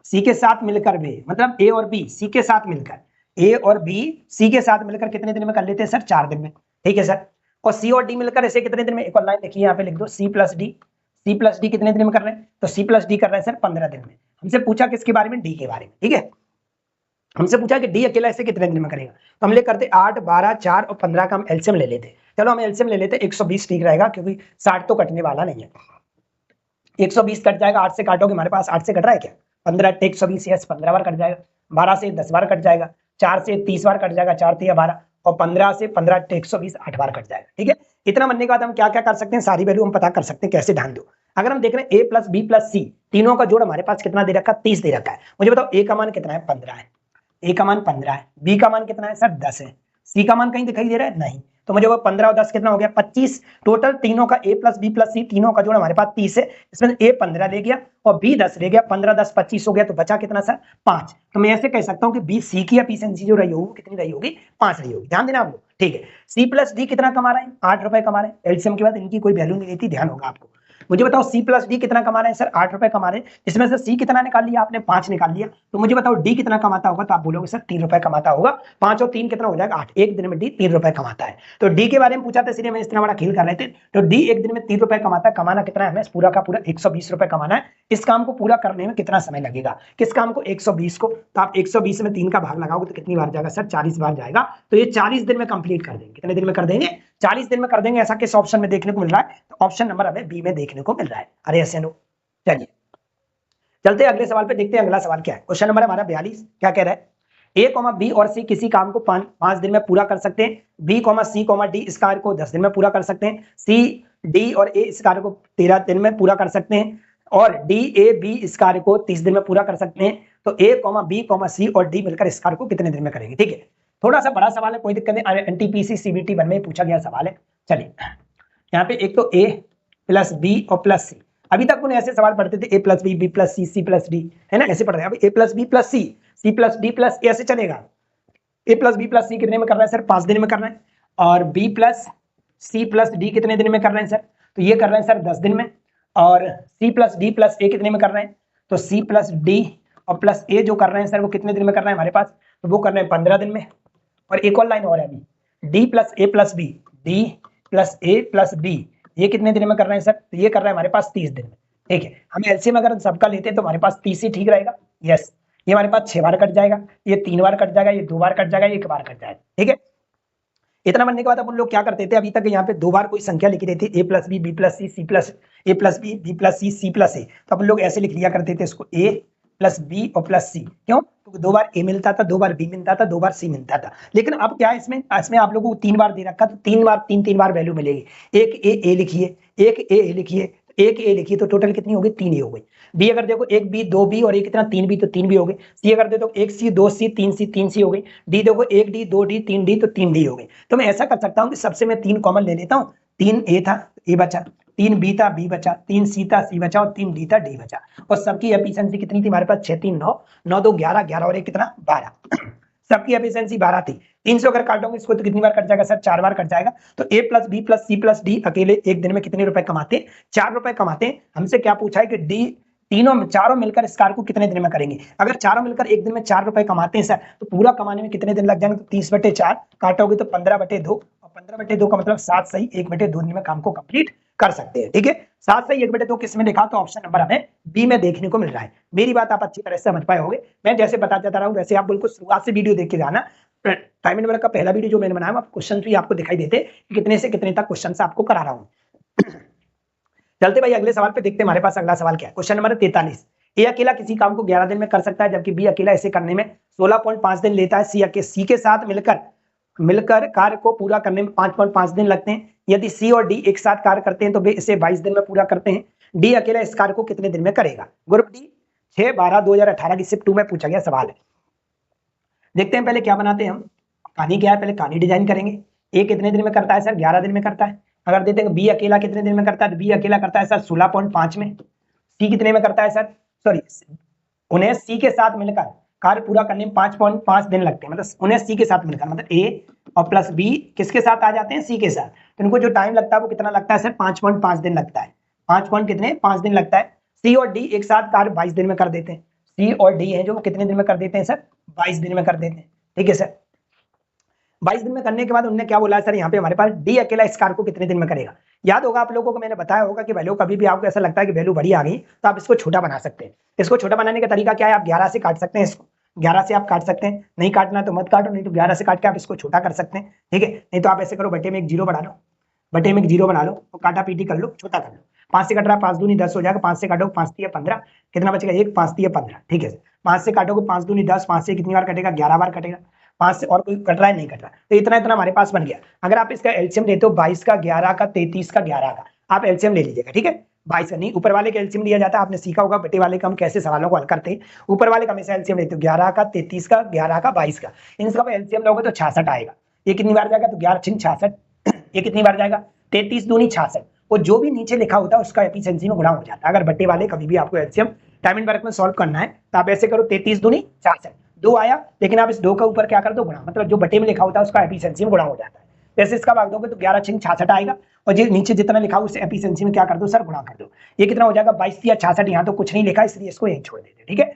सी के साथ मिलकर बे मतलब ए और बी, सी के साथ मिलकर ए और बी सी के साथ मिलकर कितने दिन में कर लेते हैं सर, 4 दिन में। ठीक है सर, और सी और डी मिलकर इसे कितने दिन में, एक और लाइन लिखिए यहाँ पे लिख दो, सी प्लस डी कितने दिन में कर रहे हैं, तो सी प्लस डी कर रहे हैं सर 15 दिन में। हमसे पूछा किसके बारे में, डी के बारे में। ठीक है, हमसे पूछा कि डी अकेला इसे कितने दिन में करेगा, तो हम ले करते 8 12 4 और 15 का हम एलसीएम ले लेते। चलो हम एलसीएम ले लेते, 120 ठीक रहेगा, क्योंकि 60 तो कटने वाला नहीं है। 120 कट जाएगा, 8 से काटोगे, हमारे पास 8 से कट रहा है क्या, 15 120, यस 15 बार कट जाएगा, 12 से 10 बार कट जाएगा, 4 से 30 बार कट जाएगा, 4 3 12, और 15 से 15 120 8 बार कट जाएगा। ठीक है, इतना बनने के बाद हम क्या क्या कर सकते हैं, सारी वैल्यू हम पता कर सकते हैं। कैसे, ध्यान दो, अगर हम देख रहे हैं ए प्लस बी प्लस सी, तीनों का जोड़ हमारे पास कितना दे रखा है, 30 दे रखा है। मुझे बताओ ए का मान कितना है, 15 है, ए का मान 15 है, बी का मान कितना है सर 10 है, सी का मान कहीं दिखाई दे रहा है नहीं, तो मुझे वो 15 और 10 कितना हो गया 25। टोटल तीनों का ए प्लस बी प्लस सी तीनों का जोड़ हमारे पास 30 है, इसमें ए 15 ले गया और बी 10 ले गया, 15 10 25 हो गया, तो बचा कितना सर 5। तो मैं ऐसे कह सकता हूं कि बी सी की एफिशिएंसी जो रही होगी कितनी रही होगी, 5 रही होगी। ध्यान देना आप लोग। ठीक है, सी प्लस डी कितना कमा रहे हैं, 8 रुपए कमा रहे हैं। एलसीएम के बाद इनकी कोई वैल्यू नहीं रहती, ध्यान होगा आपको। मुझे बताओ सी प्लस डी कितना कमा रहे हैं सर, 8 रुपए कमा रहे हैं। इसमें से सी कितना निकाल लिया आपने, 5 निकाल लिया, तो मुझे बताओ डी कितना कमाता होगा, तो आप बोलोगे सर 3 रुपए कमाता होगा। 5 और 3 कितना हो जाएगा 8, एक दिन में डी 3 रुपए कमाता है। तो डी के बारे में पूछा था, इसलिए मैं इतना बड़ा खेल कर रहे थे। तो डी एक दिन में 3 रुपए कमाता है, कमाना कितना है हमें, पूरा का पूरा 120 रुपए कमाना है। इस काम को पूरा करने में कितना समय लगेगा, किस काम को, 120 को, तो आप 120 में 3 का भाग लगाओगे तो कितनी बार जाएगा सर, 40 बार जाएगा। तो ये 40 दिन में कंप्लीट कर देंगे। कितने दिन में कर देंगे, 40 दिन में कर देंगे। ऐसा किस ऑप्शन में देखने को मिल रहा है, तो ऑप्शन नंबर हमें बी में देखने को मिल रहा है। अरे ऐसे नो, चलिए चलते हैं अगले सवाल पे, देखते हैं अगला सवाल क्या है। क्वेश्चन नंबर हमारा 42 क्या कह रहा है, ए कॉमा बी और सी किसी काम को 5 दिन में पूरा कर सकते हैं। B comma C comma D इस कार्य को 10 दिन में पूरा कर सकते हैं। सी डी और ए इस कार्य को 13 दिन में पूरा कर सकते हैं, और डी ए बी इस कार्य को 30 दिन में पूरा कर सकते हैं। तो ए कॉमा बी कॉमा सी और डी मिलकर इस कार्य को कितने दिन में करेंगे। ठीक है, थोड़ा सा बड़ा सवाल है, कोई दिक्कत नहीं, एनटीपीसी सीबीटी 1 में पूछा गया सवाल है। चलिए यहाँ पे एक तो ए प्लस बी और प्लस सी, अभी तक उन्हें ऐसे सवाल पढ़ते थे A plus B plus C plus D, है ना, ऐसे पढ़ रहे हैं। अब A plus B plus C plus D plus A, ऐसे चलेगा। A plus B plus C कितने में कर रहा है सर? 5 दिन में कर रहे हैं। और B plus C plus D कितने दिन में कर रहे हैं सर? तो ये कर रहे हैं सर 10 दिन में। और सी प्लस डी प्लस ए कितने में कर रहे हैं? तो सी प्लस डी और प्लस ए जो कर रहे हैं सर वो कितने दिन में कर रहे हैं हमारे पास? तो वो कर रहे हैं 15 दिन में। और एक और लाइन और है अभी, D plus A plus B, D plus A plus B, ये कितने दिन में कर रहे हैं सर? तो ये कर रहे हैं हमारे पास 30 दिन में। ठीक है, हम एलसीएम अगर सबका लेते हैं तो हमारे पास 30 ही ठीक रहेगा। यस, ये हमारे पास 6 बार कट जाएगा, ये 3 बार कट जाएगा, ये 2 बार कट जाएगा, ये 1 बार कट जाएगा। ठीक है, इतना बनने के बाद अपन लोग क्या करते थे, अभी तक यहाँ पे 2 बार कोई संख्या लिखी रहती है, A plus B plus C plus A plus B plus C plus A, तो अपन लोग ऐसे लिख लिया करते थे इसको, ए प्लस बी और प्लस सी। क्यों? क्योंकि 2 बार ए मिलता था, 2 बार बी मिलता था, 2 बार सी मिलता था। लेकिन अब क्या है इसमें आप लोगों को 3 बार दे रखा, तो 3 बार वैल्यू मिलेगी। एक ए लिखिए, एक ए लिखिए, एक ए लिखिए, तो टोटल कितनी हो गई? 3 ए हो गई। बी अगर देखो, एक बी, 2 बी और एक कितना 3 बी, तो 3 बी हो गई। सी अगर देखो, एक सी, 2 सी, 3 सी, 3 सी हो गई। डी देखो, एक डी, 2 डी, 3 डी, तो 3 डी हो गई। तो मैं ऐसा कर सकता हूँ कि सबसे मैं 3 कॉमन ले लेता हूँ। 3 ए था, ए बचा, 3 बी था, बी बचा, 3 सी था, सी बचा, और 3 डी था, डी बचा। और सबकी एफिशिएंसी कितनी थी हमारे पास? 6 3 9, 9 2 11, 11 और एक कितना? 12। सबकी एफिशिएंसी 12 थी। 3 से अगर काटोगे इसको तो कितनी बार कट जाएगा सर? 4 बार कट जाएगा। तो A plus B plus C plus D अकेले एक दिन में कितने रुपए कमाते हैं? 4 रुपए कमाते हैं। हमसे क्या पूछा है कि डी चारों मिलकर इस कार को कितने दिन में करेंगे? अगर चारों मिलकर एक दिन में 4 रुपए कमाते हैं सर, तो पूरा कमाने में कितने दिन लग जाएंगे? तो 30/4 काटोगे तो 15/2, और 15/2 का मतलब 7 सही 1/2 दिन में काम को कंप्लीट कर सकते हैं। ठीक है, 7 सही 1/2 किस में लिखा? तो ऑप्शन नंबर हमें बी में देखने को मिल रहा है। मेरी बात आप अच्छी तरह से समझ पाए होंगे। मैं जैसे बताता रहा हूँ वैसे आप बिल्कुल शुरुआत से वीडियो देख के जाना। टाइम एंड वर्क का पहला वीडियो जो मैंने बनाया, क्वेश्चन भी आपको दिखाई देते कितने से कितने तक क्वेश्चन आपको करा रहा हूँ। चलते भाई अगले सवाल पे देखते हैं। हमारे पास अगला सवाल क्या है? Question number 43। ए अकेला किसी काम को 11 दिन में कर सकता है, जबकि बी अकेला इसे करने में 16.5 दिन लेता है। सी के साथ मिलकर कार्य को पूरा करने में 5.5 दिन लगते हैं। यदि सी और डी एक साथ कार्य करते हैं तो वे इसे 22 दिन में पूरा करते हैं। डी अकेला इस कार्य को कितने दिन में करेगा? ग्रुप डी 6/12/2018 की शिफ्ट 2 में पूछा गया सवाल है। देखते हैं पहले क्या बनाते हैं हम। कहानी क्या है, पहले कहानी डिजाइन करेंगे। ए कितने दिन में करता है सर? 11 दिन में करता है। अगर देते हैं बी अकेला कितने दिन में करता है, तो बी अकेला करता है सर 16.5 में। सी कितने में करता है सर? सॉरी, उन्हें सी के साथ मिलकर कार्य पूरा करने में 5.5 दिन लगते हैं। मतलब उन्हें सी के साथ मिलकर, मतलब ए और प्लस बी किसके साथ आ जाते हैं? सी के साथ। तो इनको जो टाइम लगता है वो कितना लगता है सर? 5.5 दिन लगता है। 5 दिन लगता है। सी और डी एक साथ कार्य 22 दिन में कर देते हैं। सी और डी है जो कितने दिन में कर देते हैं सर? 22 दिन में कर देते हैं। ठीक है सर, 22 दिन में करने के बाद उन्होंने क्या बोला है सर? यहाँ पे हमारे पास डी अकेला इस कार्य को कितने दिन में करेगा? याद होगा आप लोगों को, मैंने बताया होगा कि वैल्यू कभी भी आपको ऐसा लगता है कि वैल्यू बड़ी आ गई तो आप इसको छोटा बना सकते हैं। इसको छोटा बनाने का तरीका क्या है? आप 11 से काट सकते हैं इसको, 11 से आप काट सकते हैं। नहीं काटना तो मत काटो, नहीं तो 11 से काट के आप इसको छोटा कर सकते हैं। ठीक है, नहीं तो आप ऐसे करो, बटे में एक 0 बना लो, बटे में एक 0 बना लो और काटा पीटी कर लो, छोटा कर लो। 5 से कट रहा है, 5 दूनी 10 हो जाएगा। 5 से काटोगे 5 3 15, कितना बचेगा? 1, 5 3 15। ठीक है, 5 से काटोगे 5 दूनी 10, 5 से कितनी बार कटेगा? 11 बार कटेगा। 5 से और कोई कट रहा है? नहीं कट रहा, तो इतना हमारे पास बन गया। अगर आप इसका एलसीएम लेते हो 22 का, 11 का, 33 का, 11 का, आप एलसीएम ले लीजिएगा। ठीक है, 22 का नहीं, ऊपर वाले का एलसीएम लिया जाता है। आपने सीखा होगा बटे वाले का हम कैसे सवालों को हल करते हैं। ऊपर वाले का हमेशा एलसीएम लेते हो, 11 का, 33 का, 11 का, 22 का। इन सबका एलसीएम लोगे तो 66 आएगा। ये कितनी बार जाएगा? तो 11 6 66। ये कितनी बार जाएगा? 33 दूनी 66। और जो भी नीचे लिखा होता है उसका एफिशिएंसी में गुणा हो जाता है। अगर बटे वाले कभी भी आपको एलसीएम टाइम एंड वर्क में सॉल्व करना है तो आप ऐसे करो, 33 दूनी 66, 2 आया, लेकिन आप इस 2 का ऊपर क्या कर दो? गुणा। मतलब जो बटे में लिखा होता है उसका एफिशिएंसी में गुणा हो जाता है। जैसे इसका भाग दोगे तो 11 6 66 आएगा, और जो नीचे जितना लिखा हो उसे एफिशिएंसी में क्या कर दो सर? गुणा कर दो। ये कितना हो जाएगा? 22 या 66। यहाँ तो कुछ नहीं लिखा इसलिए इसको यहीं छोड़ देते। ठीक है,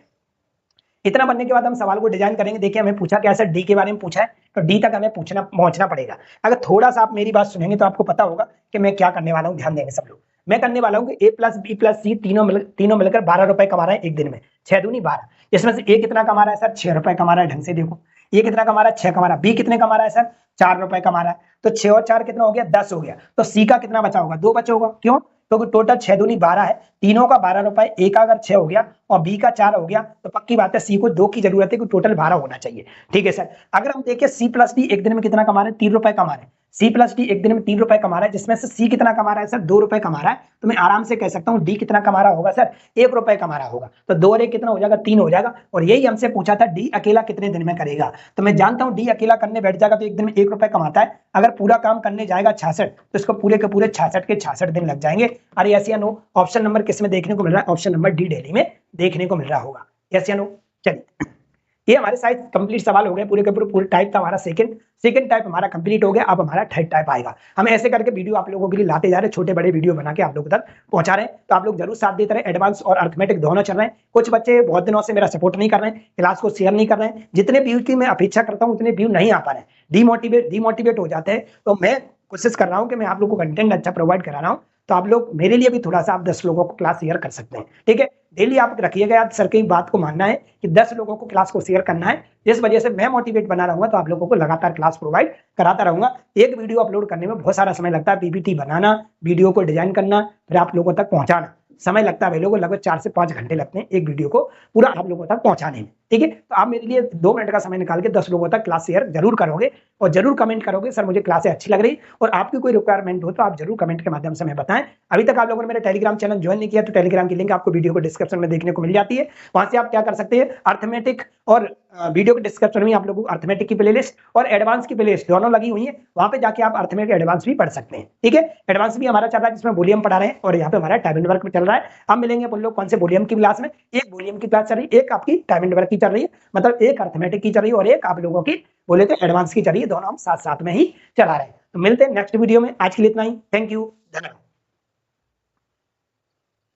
इतना बनने के बाद हम सवाल को डिजाइन करेंगे। देखिए हमें पूछा क्या सर? डी के बारे में पूछा है, तो डी तक हमें पहुंचना पड़ेगा। अगर थोड़ा सा आप मेरी बात सुनेंगे तो आपको पता होगा कि मैं क्या करने वाला हूँ। ध्यान देंगे सब लोग। मैं करने वाला हूँ कि ए प्लस बी प्लस सी तीनों मिलकर 12 रुपए कमा रहा है एक दिन में। 6 दूनी 12। इसमें से ए कितना कमा रहा है सर? 6 रुपए कमा रहा है। ढंग से देखो, ये कितना कमा रहा है? 6 कमा रहा है। बी कितने कमा रहा है सर? 4 रुपए कमा रहा है। तो 6 और 4 कितना हो गया? 10 हो गया। तो सी का कितना बचा होगा? 2 बचा होगा। क्यों? क्योंकि टोटल 6 दूनी 12 है। तीनों का 12 रुपए, ए का अगर 6 हो गया और बी का 4 हो गया तो पक्की बात है सी को 2 की जरूरत है कि टोटल 12 होना चाहिए। ठीक है सर, अगर हम देखें सी प्लस डी एक दिन में कितना कमा रहे हैं? 3 रुपए कमा रहे हैं। सी प्लस डी एक दिन में 3 रुपए कमा रहा है, जिसमें से सी कितना कमा रहा है सर 2 रुपए कमा रहा है, तो मैं आराम से कह सकता हूं डी कितना कमा रहा होगा सर 1 रुपए कमा रहा होगा। तो 2 और 1 कितना हो जाएगा 3 हो जाएगा। और यही हमसे पूछा था डी अकेला कितने दिन में करेगा, तो मैं जानता हूं डी अकेला करने बैठ जाएगा तो एक दिन में 1 रुपए कमाता है। अगर पूरा काम करने जाएगा 66 तो इसको पूरे के पूरे 66 के 66 दिन लग जाएंगे। अरे यस या नो, ऑप्शन नंबर किस में देखने को मिल रहा है, ऑप्शन नंबर डी डेली में देखने को मिल रहा होगा। यस या नो। चलिए ये हमारे साइज कंप्लीट सवाल हो गए पूरे के पूरे टाइप था हमारा सेकंड टाइप हमारा कंप्लीट हो गया। अब हमारा थर्ड टाइप आएगा। हम ऐसे करके वीडियो आप लोगों के लिए लाते जा रहे हैं, छोटे बड़े वीडियो बना के आप लोगों तक पहुंचा रहे हैं, तो आप लोग जरूर साथ देते रहे। एडवांस और अर्थमेटिक दोनों चल रहे हैं। कुछ बच्चे बहुत दिनों से मेरा सपोर्ट नहीं कर रहे हैं, क्लास को शेयर नहीं कर रहे हैं, जितने व्यू की मैं अपेक्षा करता हूँ उतने व्यू नहीं आ पा रहे हैं, डिमोटिवेट हो जाते हैं। तो मैं कोशिश कर रहा हूँ कि मैं आप लोगों को कंटेंट अच्छा प्रोवाइड करा रहा हूँ, तो आप लोग मेरे लिए भी थोड़ा सा आप 10 लोगों को क्लास शेयर कर सकते हैं। ठीक है, डेली आप रखिएगा याद, सर की बात को मानना है कि 10 लोगों को क्लास को शेयर करना है। इस वजह से मैं मोटिवेट बना रहूंगा, तो आप लोगों को लगातार क्लास प्रोवाइड कराता रहूंगा। एक वीडियो अपलोड करने में बहुत सारा समय लगता है, पीपीटी बनाना, वीडियो को डिजाइन करना, फिर आप लोगों तक पहुंचाना, समय लगता है भाई लोगों को, लगभग 4 से 5 घंटे लगते हैं एक वीडियो को पूरा आप लोगों तक पहुंचाने में। ठीक है, तो आप मेरे लिए 2 मिनट का समय निकाल के 10 लोगों तक क्लास शेयर जरूर करोगे और जरूर कमेंट करोगे सर मुझे क्लासें अच्छी लग रही, और आपकी कोई रिक्वायरमेंट हो तो आप जरूर कमेंट के माध्यम से हमें बताएं। अभी तक आप लोगों ने मेरा टेलीग्राम चैनल ज्वाइन नहीं किया तो टेलीग्राम की लिंक आपको वीडियो को डिस्क्रिप्शन में देखने को मिल जाती है। वहां से आप क्या कर सकते हैं, अर्थमेटिक और वीडियो के डिस्क्रिप्शन में आप लोगों को अर्थमेटिक की प्लेलिस्ट और एडवांस की प्लेलिस्ट दोनों लगी हुई है, वहां पे जाके आप अर्थमेटिक एडवांस भी पढ़ सकते हैं। ठीक है, एडवांस भी हमारा चल रहा है जिसमें वॉल्यूम पढ़ा रहे हैं, और यहाँ पे हमारा टाइम एंड वर्क भी चल रहा है। हम मिलेंगे अपन लोग कौन से वॉल्यूम की क्लास में, एक वॉल्यूम की क्लास चल रही है, एक आपकी टाइम एंड वर्क की चल रही है, मतलब एक अर्थमेटिक की चल रही है और एक आप लोगों की बोले तो एडवांस की चल रही है, दोनों हम साथ साथ में ही चला रहे हैं। तो मिलते हैं नेक्स्ट वीडियो में, आज के लिए इतना ही। थैंक यू, धन्यवाद।